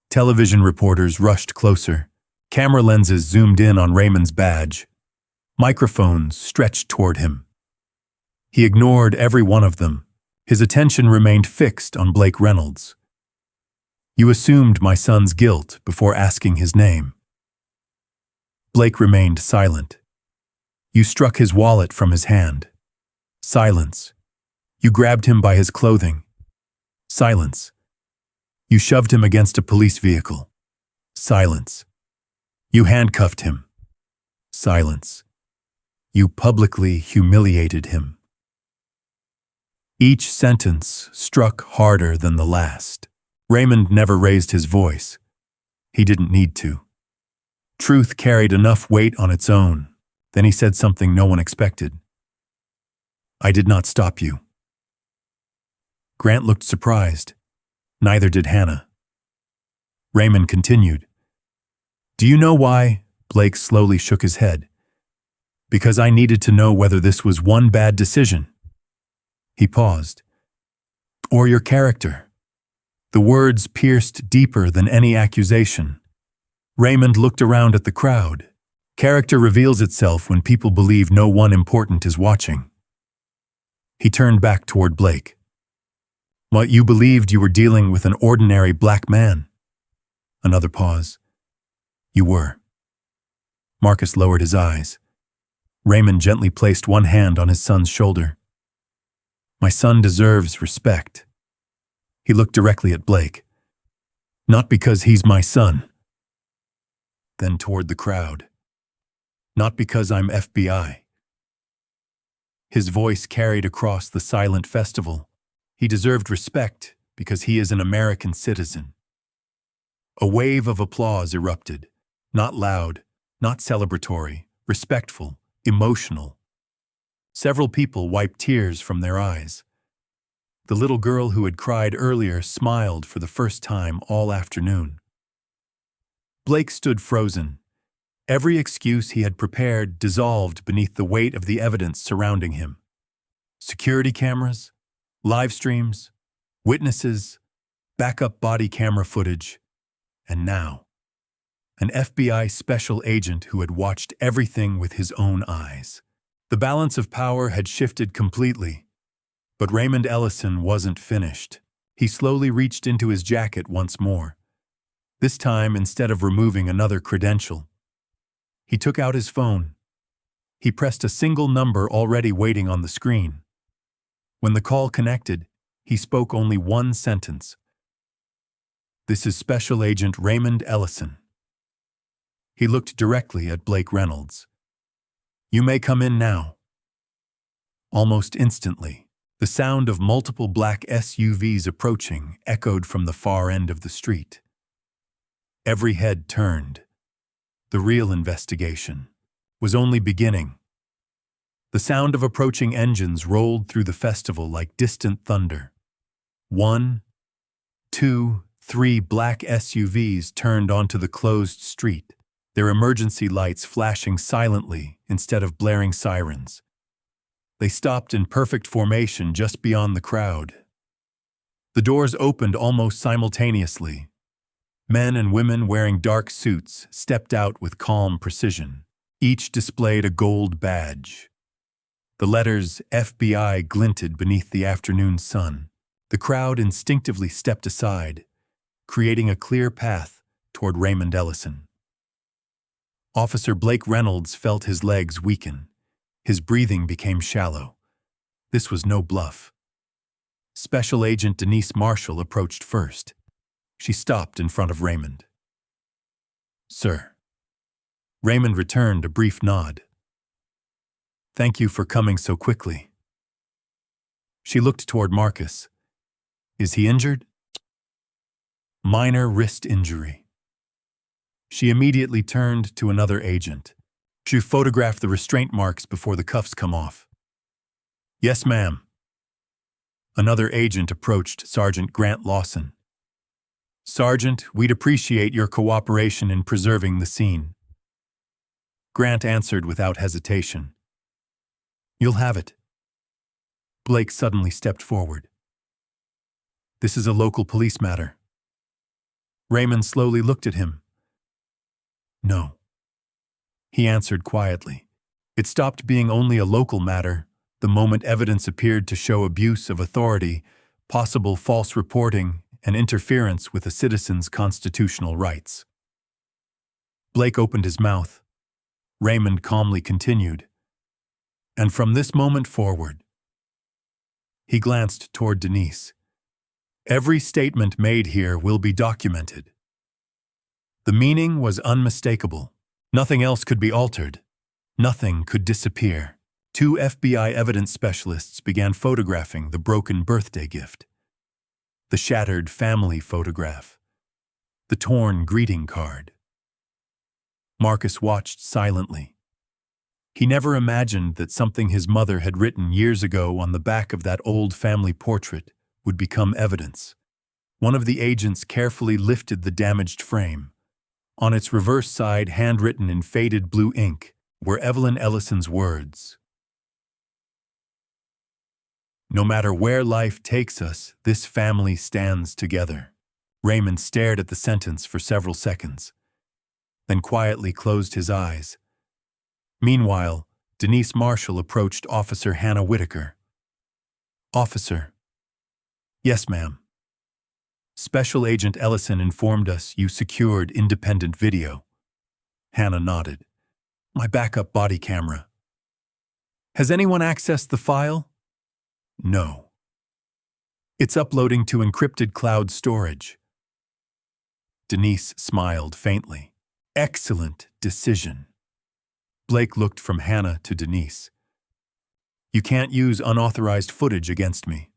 Television reporters rushed closer. Camera lenses zoomed in on Raymond's badge. Microphones stretched toward him. He ignored every one of them. His attention remained fixed on Blake Reynolds. You assumed my son's guilt before asking his name. Blake remained silent. You struck his wallet from his hand. Silence. You grabbed him by his clothing. Silence. You shoved him against a police vehicle. Silence. You handcuffed him. Silence. You publicly humiliated him. Each sentence struck harder than the last. Raymond never raised his voice. He didn't need to. Truth carried enough weight on its own. Then he said something no one expected. "I did not stop you." Grant looked surprised. Neither did Hannah. Raymond continued. "Do you know why?" Blake slowly shook his head. "Because I needed to know whether this was one bad decision." He paused. "Or your character." The words pierced deeper than any accusation. Raymond looked around at the crowd. Character reveals itself when people believe no one important is watching. He turned back toward Blake. "What, you believed you were dealing with an ordinary black man?" Another pause. "You were." Marcus lowered his eyes. Raymond gently placed one hand on his son's shoulder. "My son deserves respect." He looked directly at Blake. "Not because he's my son." Then toward the crowd. "Not because I'm FBI." His voice carried across the silent festival. He deserved respect because he is an American citizen. A wave of applause erupted. Not loud, not celebratory, respectful, emotional. Several people wiped tears from their eyes. The little girl who had cried earlier smiled for the first time all afternoon. Blake stood frozen. Every excuse he had prepared dissolved beneath the weight of the evidence surrounding him. Security cameras, live streams, witnesses, backup body camera footage, and now, an FBI special agent who had watched everything with his own eyes. The balance of power had shifted completely, but Raymond Ellison wasn't finished. He slowly reached into his jacket once more. This time, instead of removing another credential, he took out his phone. He pressed a single number already waiting on the screen. When the call connected, he spoke only one sentence. "This is Special Agent Raymond Ellison." He looked directly at Blake Reynolds. "You may come in now." Almost instantly, the sound of multiple black SUVs approaching echoed from the far end of the street. Every head turned. The real investigation was only beginning. The sound of approaching engines rolled through the festival like distant thunder. 1, 2, 3 black SUVs turned onto the closed street, their emergency lights flashing silently instead of blaring sirens. They stopped in perfect formation just beyond the crowd. The doors opened almost simultaneously. Men and women wearing dark suits stepped out with calm precision. Each displayed a gold badge. The letters FBI glinted beneath the afternoon sun. The crowd instinctively stepped aside, creating a clear path toward Raymond Ellison. Officer Blake Reynolds felt his legs weaken. His breathing became shallow. This was no bluff. Special Agent Denise Marshall approached first. She stopped in front of Raymond. "Sir." Raymond returned a brief nod. "Thank you for coming so quickly." She looked toward Marcus. "Is he injured?" "Minor wrist injury." She immediately turned to another agent. "She photographed the restraint marks before the cuffs come off." "Yes, ma'am." Another agent approached Sergeant Grant Lawson. "Sergeant, we'd appreciate your cooperation in preserving the scene." Grant answered without hesitation. "You'll have it." Blake suddenly stepped forward. "This is a local police matter." Raymond slowly looked at him. "No." He answered quietly. It stopped being only a local matter the moment evidence appeared to show abuse of authority, possible false reporting, and interference with a citizen's constitutional rights. Blake opened his mouth. Raymond calmly continued. "And from this moment forward," he glanced toward Denise, "every statement made here will be documented." The meaning was unmistakable. Nothing else could be altered. Nothing could disappear. Two FBI evidence specialists began photographing the broken birthday gift, the shattered family photograph, the torn greeting card. Marcus watched silently. He never imagined that something his mother had written years ago on the back of that old family portrait would become evidence. One of the agents carefully lifted the damaged frame. On its reverse side, handwritten in faded blue ink, were Evelyn Ellison's words. "No matter where life takes us, this family stands together." Raymond stared at the sentence for several seconds, then quietly closed his eyes. Meanwhile, Denise Marshall approached Officer Hannah Whitaker. "Officer." "Yes, ma'am." "Special Agent Ellison informed us you secured independent video." Hannah nodded. "My backup body camera." "Has anyone accessed the file?" "No." "It's uploading to encrypted cloud storage." Denise smiled faintly. "Excellent decision." Blake looked from Hannah to Denise. "You can't use unauthorized footage against me."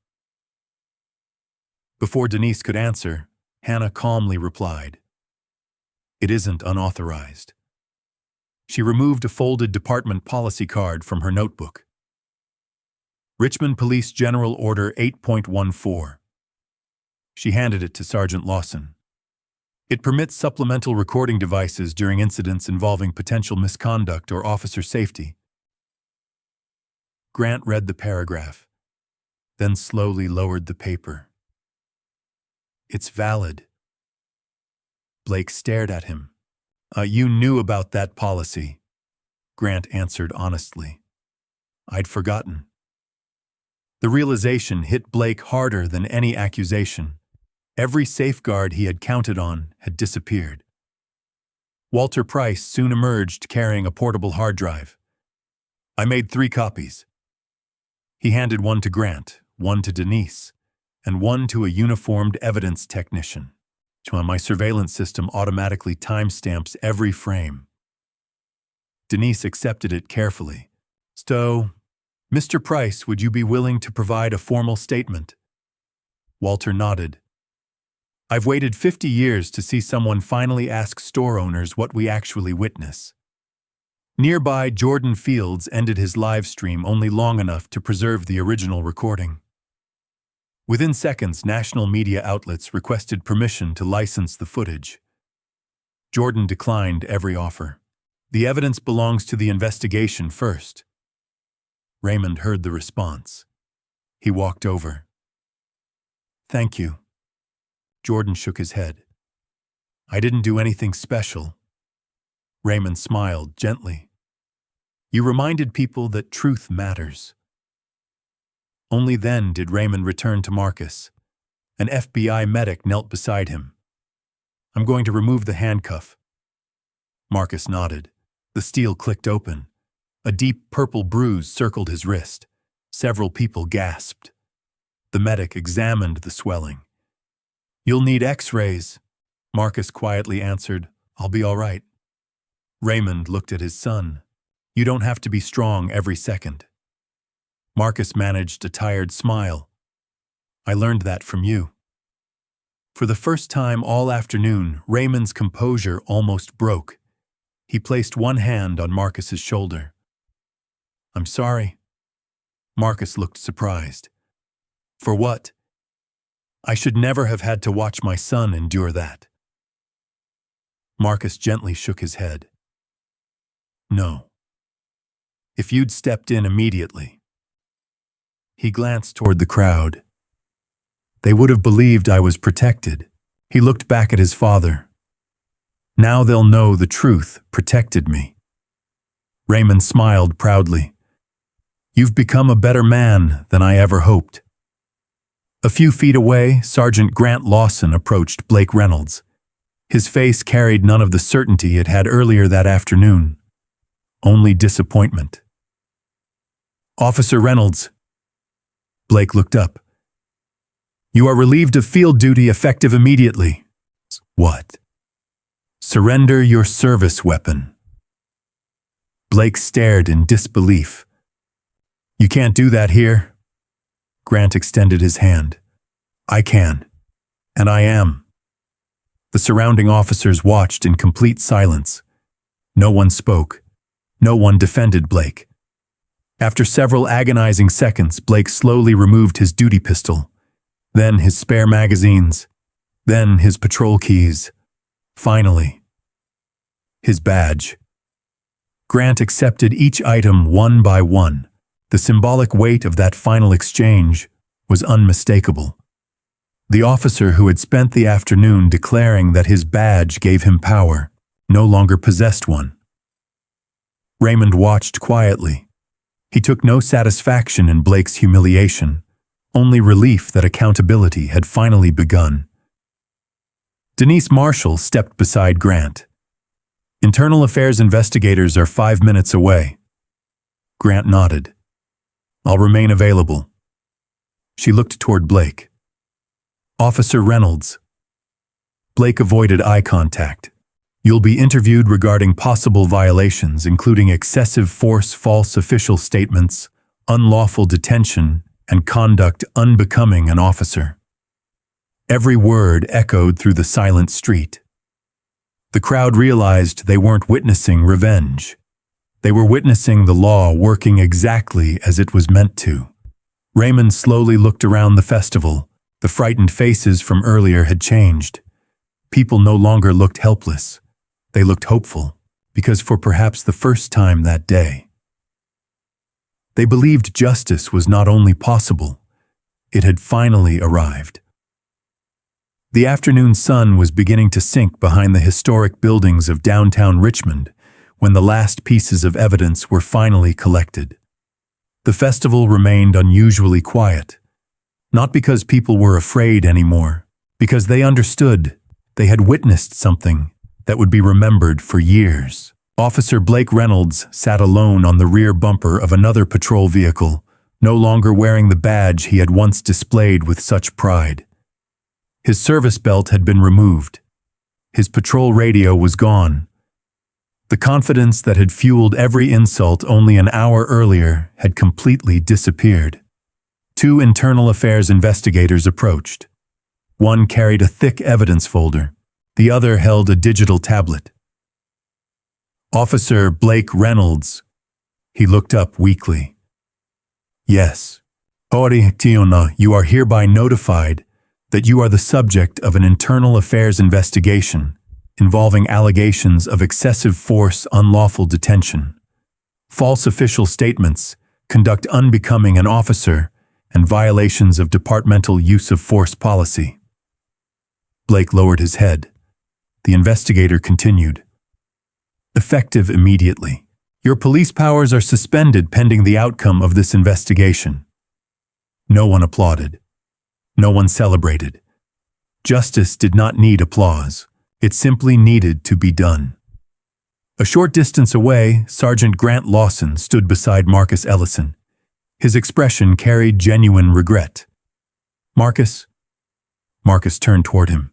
Before Denise could answer, Hannah calmly replied, "It isn't unauthorized." She removed a folded department policy card from her notebook. "Richmond Police General Order 8.14. She handed it to Sergeant Lawson. "It permits supplemental recording devices during incidents involving potential misconduct or officer safety." Grant read the paragraph, then slowly lowered the paper. "It's valid." Blake stared at him. You knew about that policy," Grant answered honestly. "I'd forgotten." The realization hit Blake harder than any accusation. Every safeguard he had counted on had disappeared. Walter Price soon emerged carrying a portable hard drive. "I made 3 copies." He handed one to Grant, one to Denise, and one to a uniformed evidence technician. "My surveillance system automatically timestamps every frame." Denise accepted it carefully. "So, Mr. Price, would you be willing to provide a formal statement?" Walter nodded. "I've waited 50 years to see someone finally ask store owners what we actually witness." Nearby, Jordan Fields ended his live stream only long enough to preserve the original recording. Within seconds, national media outlets requested permission to license the footage. Jordan declined every offer. "The evidence belongs to the investigation first." Raymond heard the response. He walked over. "Thank you." Jordan shook his head. "I didn't do anything special." Raymond smiled gently. "You reminded people that truth matters." Only then did Raymond return to Marcus. An FBI medic knelt beside him. "I'm going to remove the handcuff." Marcus nodded. The steel clicked open. A deep purple bruise circled his wrist. Several people gasped. The medic examined the swelling. "You'll need X-rays," Marcus quietly answered. "I'll be all right." Raymond looked at his son. "You don't have to be strong every second." Marcus managed a tired smile. "I learned that from you." For the first time all afternoon, Raymond's composure almost broke. He placed one hand on Marcus's shoulder. "I'm sorry." Marcus looked surprised. "For what?" "I should never have had to watch my son endure that." Marcus gently shook his head. "No. If you'd stepped in immediately." He glanced toward the crowd. "They would have believed I was protected." He looked back at his father. "Now they'll know the truth protected me." Raymond smiled proudly. "You've become a better man than I ever hoped." A few feet away, Sergeant Grant Lawson approached Blake Reynolds. His face carried none of the certainty it had earlier that afternoon. Only disappointment. "Officer Reynolds." Blake looked up. "You are relieved of field duty effective immediately." "What?" "Surrender your service weapon." Blake stared in disbelief. You can't do that here. Grant extended his hand. I can. And I am. The surrounding officers watched in complete silence. No one spoke. No one defended Blake. After several agonizing seconds, Blake slowly removed his duty pistol, then his spare magazines, then his patrol keys. Finally, his badge. Grant accepted each item one by one. The symbolic weight of that final exchange was unmistakable. The officer who had spent the afternoon declaring that his badge gave him power no longer possessed one. Raymond watched quietly. He took no satisfaction in Blake's humiliation, only relief that accountability had finally begun. Denise Marshall stepped beside Grant. Internal Affairs investigators are 5 minutes away. Grant nodded. I'll remain available. She looked toward Blake. Officer Reynolds. Blake avoided eye contact. You'll be interviewed regarding possible violations, including excessive force, false official statements, unlawful detention, and conduct unbecoming an officer. Every word echoed through the silent street. The crowd realized they weren't witnessing revenge. They were witnessing the law working exactly as it was meant to. Raymond slowly looked around the festival. The frightened faces from earlier had changed. People no longer looked helpless. They looked hopeful, because for perhaps the first time that day, they believed justice was not only possible, it had finally arrived. The afternoon sun was beginning to sink behind the historic buildings of downtown Richmond when the last pieces of evidence were finally collected. The festival remained unusually quiet, not because people were afraid anymore, because they understood they had witnessed something that would be remembered for years. Officer Blake Reynolds sat alone on the rear bumper of another patrol vehicle, no longer wearing the badge he had once displayed with such pride. His service belt had been removed. His patrol radio was gone. The confidence that had fueled every insult only an hour earlier had completely disappeared. 2 internal affairs investigators approached. One carried a thick evidence folder. The other held a digital tablet. Officer Blake Reynolds. He looked up weakly. Yes. Ori Tiona, you are hereby notified that you are the subject of an internal affairs investigation involving allegations of excessive force, unlawful detention, false official statements, conduct unbecoming an officer, and violations of departmental use of force policy. Blake lowered his head. The investigator continued. Effective immediately. Your police powers are suspended pending the outcome of this investigation. No one applauded. No one celebrated. Justice did not need applause. It simply needed to be done. A short distance away, Sergeant Grant Lawson stood beside Marcus Ellison. His expression carried genuine regret. Marcus? Marcus turned toward him.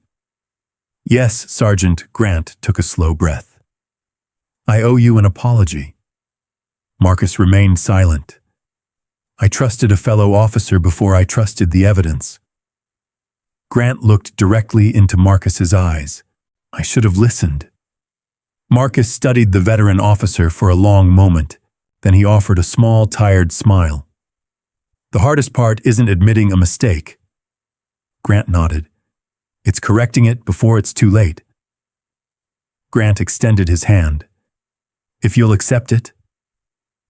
Yes, Sergeant. Grant took a slow breath. I owe you an apology. Marcus remained silent. I trusted a fellow officer before I trusted the evidence. Grant looked directly into Marcus's eyes. I should have listened. Marcus studied the veteran officer for a long moment. Then he offered a small, tired smile. The hardest part isn't admitting a mistake. Grant nodded. It's correcting it before it's too late. Grant extended his hand. If you'll accept it?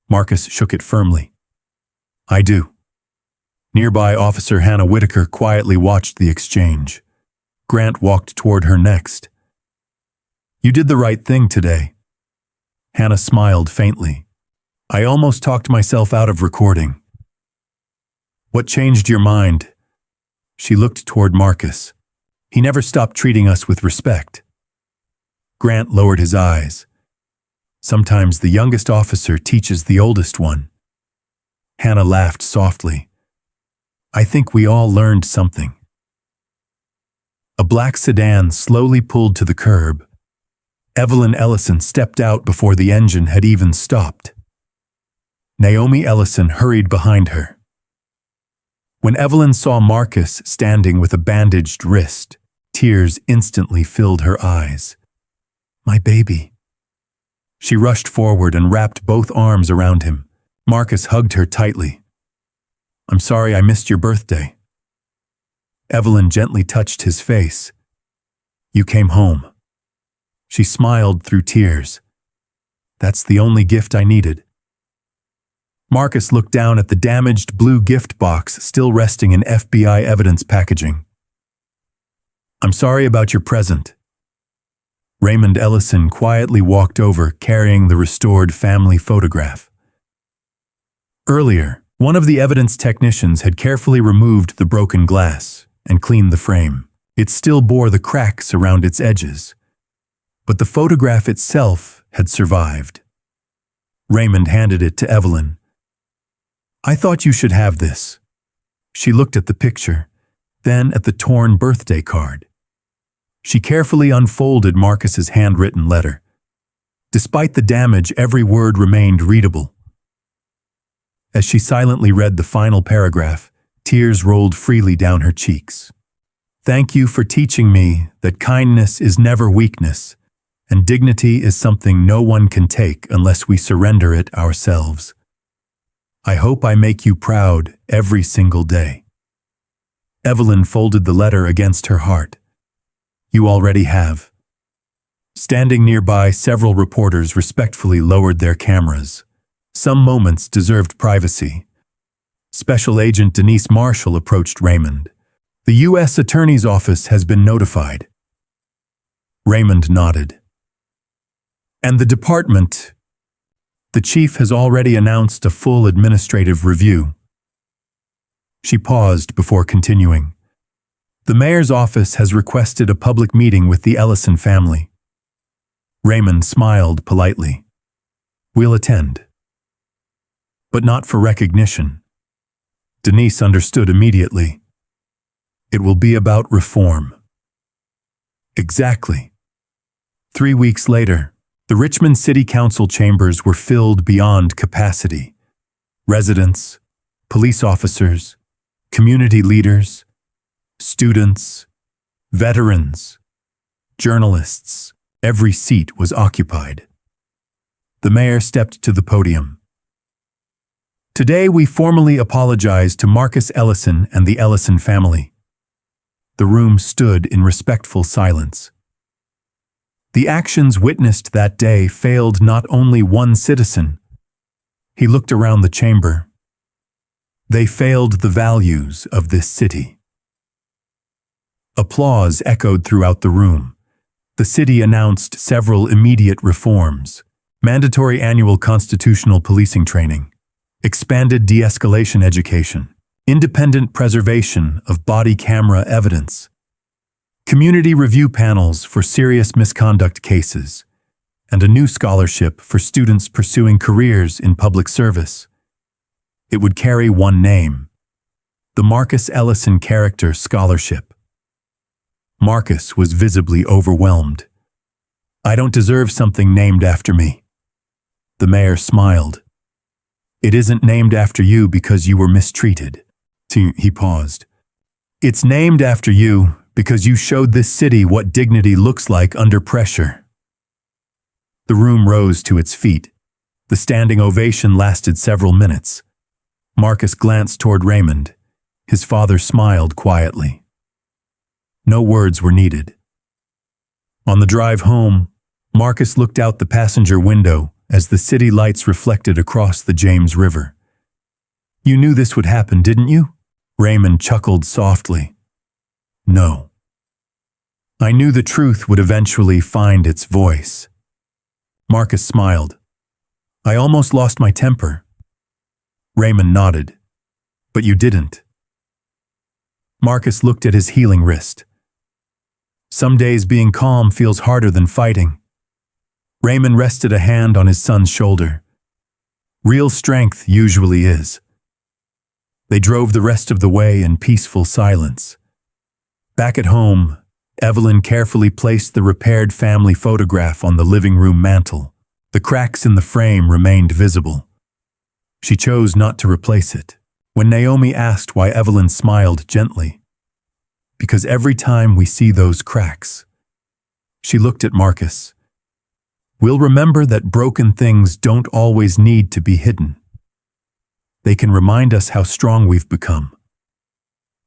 Marcus shook it firmly. I do. Nearby, Officer Hannah Whitaker quietly watched the exchange. Grant walked toward her next. You did the right thing today. Hannah smiled faintly. I almost talked myself out of recording. What changed your mind? She looked toward Marcus. He never stopped treating us with respect. Grant lowered his eyes. Sometimes the youngest officer teaches the oldest one. Hannah laughed softly. I think we all learned something. A black sedan slowly pulled to the curb. Evelyn Ellison stepped out before the engine had even stopped. Naomi Ellison hurried behind her. When Evelyn saw Marcus standing with a bandaged wrist, tears instantly filled her eyes. "My baby." She rushed forward and wrapped both arms around him. Marcus hugged her tightly. "I'm sorry I missed your birthday." Evelyn gently touched his face. "You came home." She smiled through tears. "That's the only gift I needed." Marcus looked down at the damaged blue gift box still resting in FBI evidence packaging. "I'm sorry about your present." Raymond Ellison quietly walked over, carrying the restored family photograph. Earlier, one of the evidence technicians had carefully removed the broken glass and cleaned the frame. It still bore the cracks around its edges, but the photograph itself had survived. Raymond handed it to Evelyn. "I thought you should have this." She looked at the picture, then at the torn birthday card. She carefully unfolded Marcus's handwritten letter. Despite the damage, every word remained readable. As she silently read the final paragraph, tears rolled freely down her cheeks. "Thank you for teaching me that kindness is never weakness, and dignity is something no one can take unless we surrender it ourselves. I hope I make you proud every single day." Evelyn folded the letter against her heart. "You already have." Standing nearby, several reporters respectfully lowered their cameras. Some moments deserved privacy. Special Agent Denise Marshall approached Raymond. "The U.S. Attorney's Office has been notified." Raymond nodded. "And the department? The chief has already announced a full administrative review." She paused before continuing. "The mayor's office has requested a public meeting with the Ellison family." Raymond smiled politely. "We'll attend." "But not for recognition." Denise understood immediately. "It will be about reform." Exactly. 3 weeks later, the Richmond City Council chambers were filled beyond capacity. Residents, police officers, community leaders, students, veterans, journalists, every seat was occupied. The mayor stepped to the podium. "Today we formally apologize to Marcus Ellison and the Ellison family." The room stood in respectful silence. The actions witnessed that day failed not only one citizen. He looked around the chamber. They failed the values of this city. Applause echoed throughout the room. The city announced several immediate reforms: mandatory annual constitutional policing training, expanded de-escalation education, independent preservation of body camera evidence, community review panels for serious misconduct cases, and a new scholarship for students pursuing careers in public service. It would carry one name: the Marcus Ellison Character Scholarship. Marcus was visibly overwhelmed. "I don't deserve something named after me." The mayor smiled. "It isn't named after you because you were mistreated." He paused. "It's named after you because you showed this city what dignity looks like under pressure." The room rose to its feet. The standing ovation lasted several minutes. Marcus glanced toward Raymond. His father smiled quietly. No words were needed. On the drive home, Marcus looked out the passenger window as the city lights reflected across the James River. "You knew this would happen, didn't you?" Raymond chuckled softly. "No. I knew the truth would eventually find its voice." Marcus smiled. "I almost lost my temper." Raymond nodded. "But you didn't." Marcus looked at his healing wrist. "Some days being calm feels harder than fighting." Raymond rested a hand on his son's shoulder. "Real strength usually is." They drove the rest of the way in peaceful silence. Back at home, Evelyn carefully placed the repaired family photograph on the living room mantel. The cracks in the frame remained visible. She chose not to replace it. When Naomi asked why, Evelyn smiled gently. Because every time we see those cracks. She looked at Marcus. We'll remember that broken things don't always need to be hidden. They can remind us how strong we've become.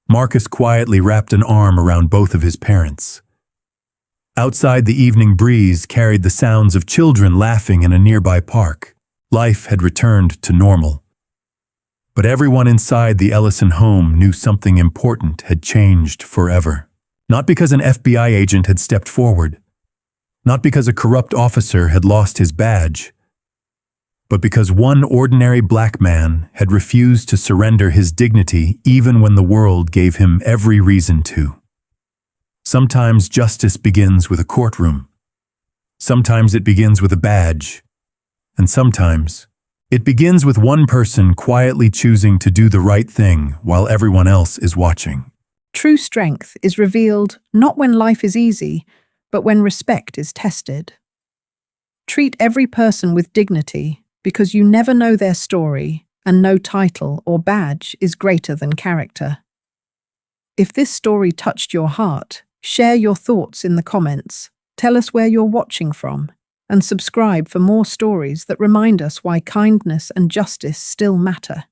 Marcus quietly wrapped an arm around both of his parents. Outside, the evening breeze carried the sounds of children laughing in a nearby park. Life had returned to normal. But everyone inside the Ellison home knew something important had changed forever. Not because an FBI agent had stepped forward, not because a corrupt officer had lost his badge, but because one ordinary black man had refused to surrender his dignity even when the world gave him every reason to. Sometimes justice begins with a courtroom. Sometimes it begins with a badge. And sometimes it begins with one person quietly choosing to do the right thing while everyone else is watching. True strength is revealed not when life is easy, but when respect is tested. Treat every person with dignity, because you never know their story, and no title or badge is greater than character. If this story touched your heart, share your thoughts in the comments, tell us where you're watching from, and subscribe for more stories that remind us why kindness and justice still matter.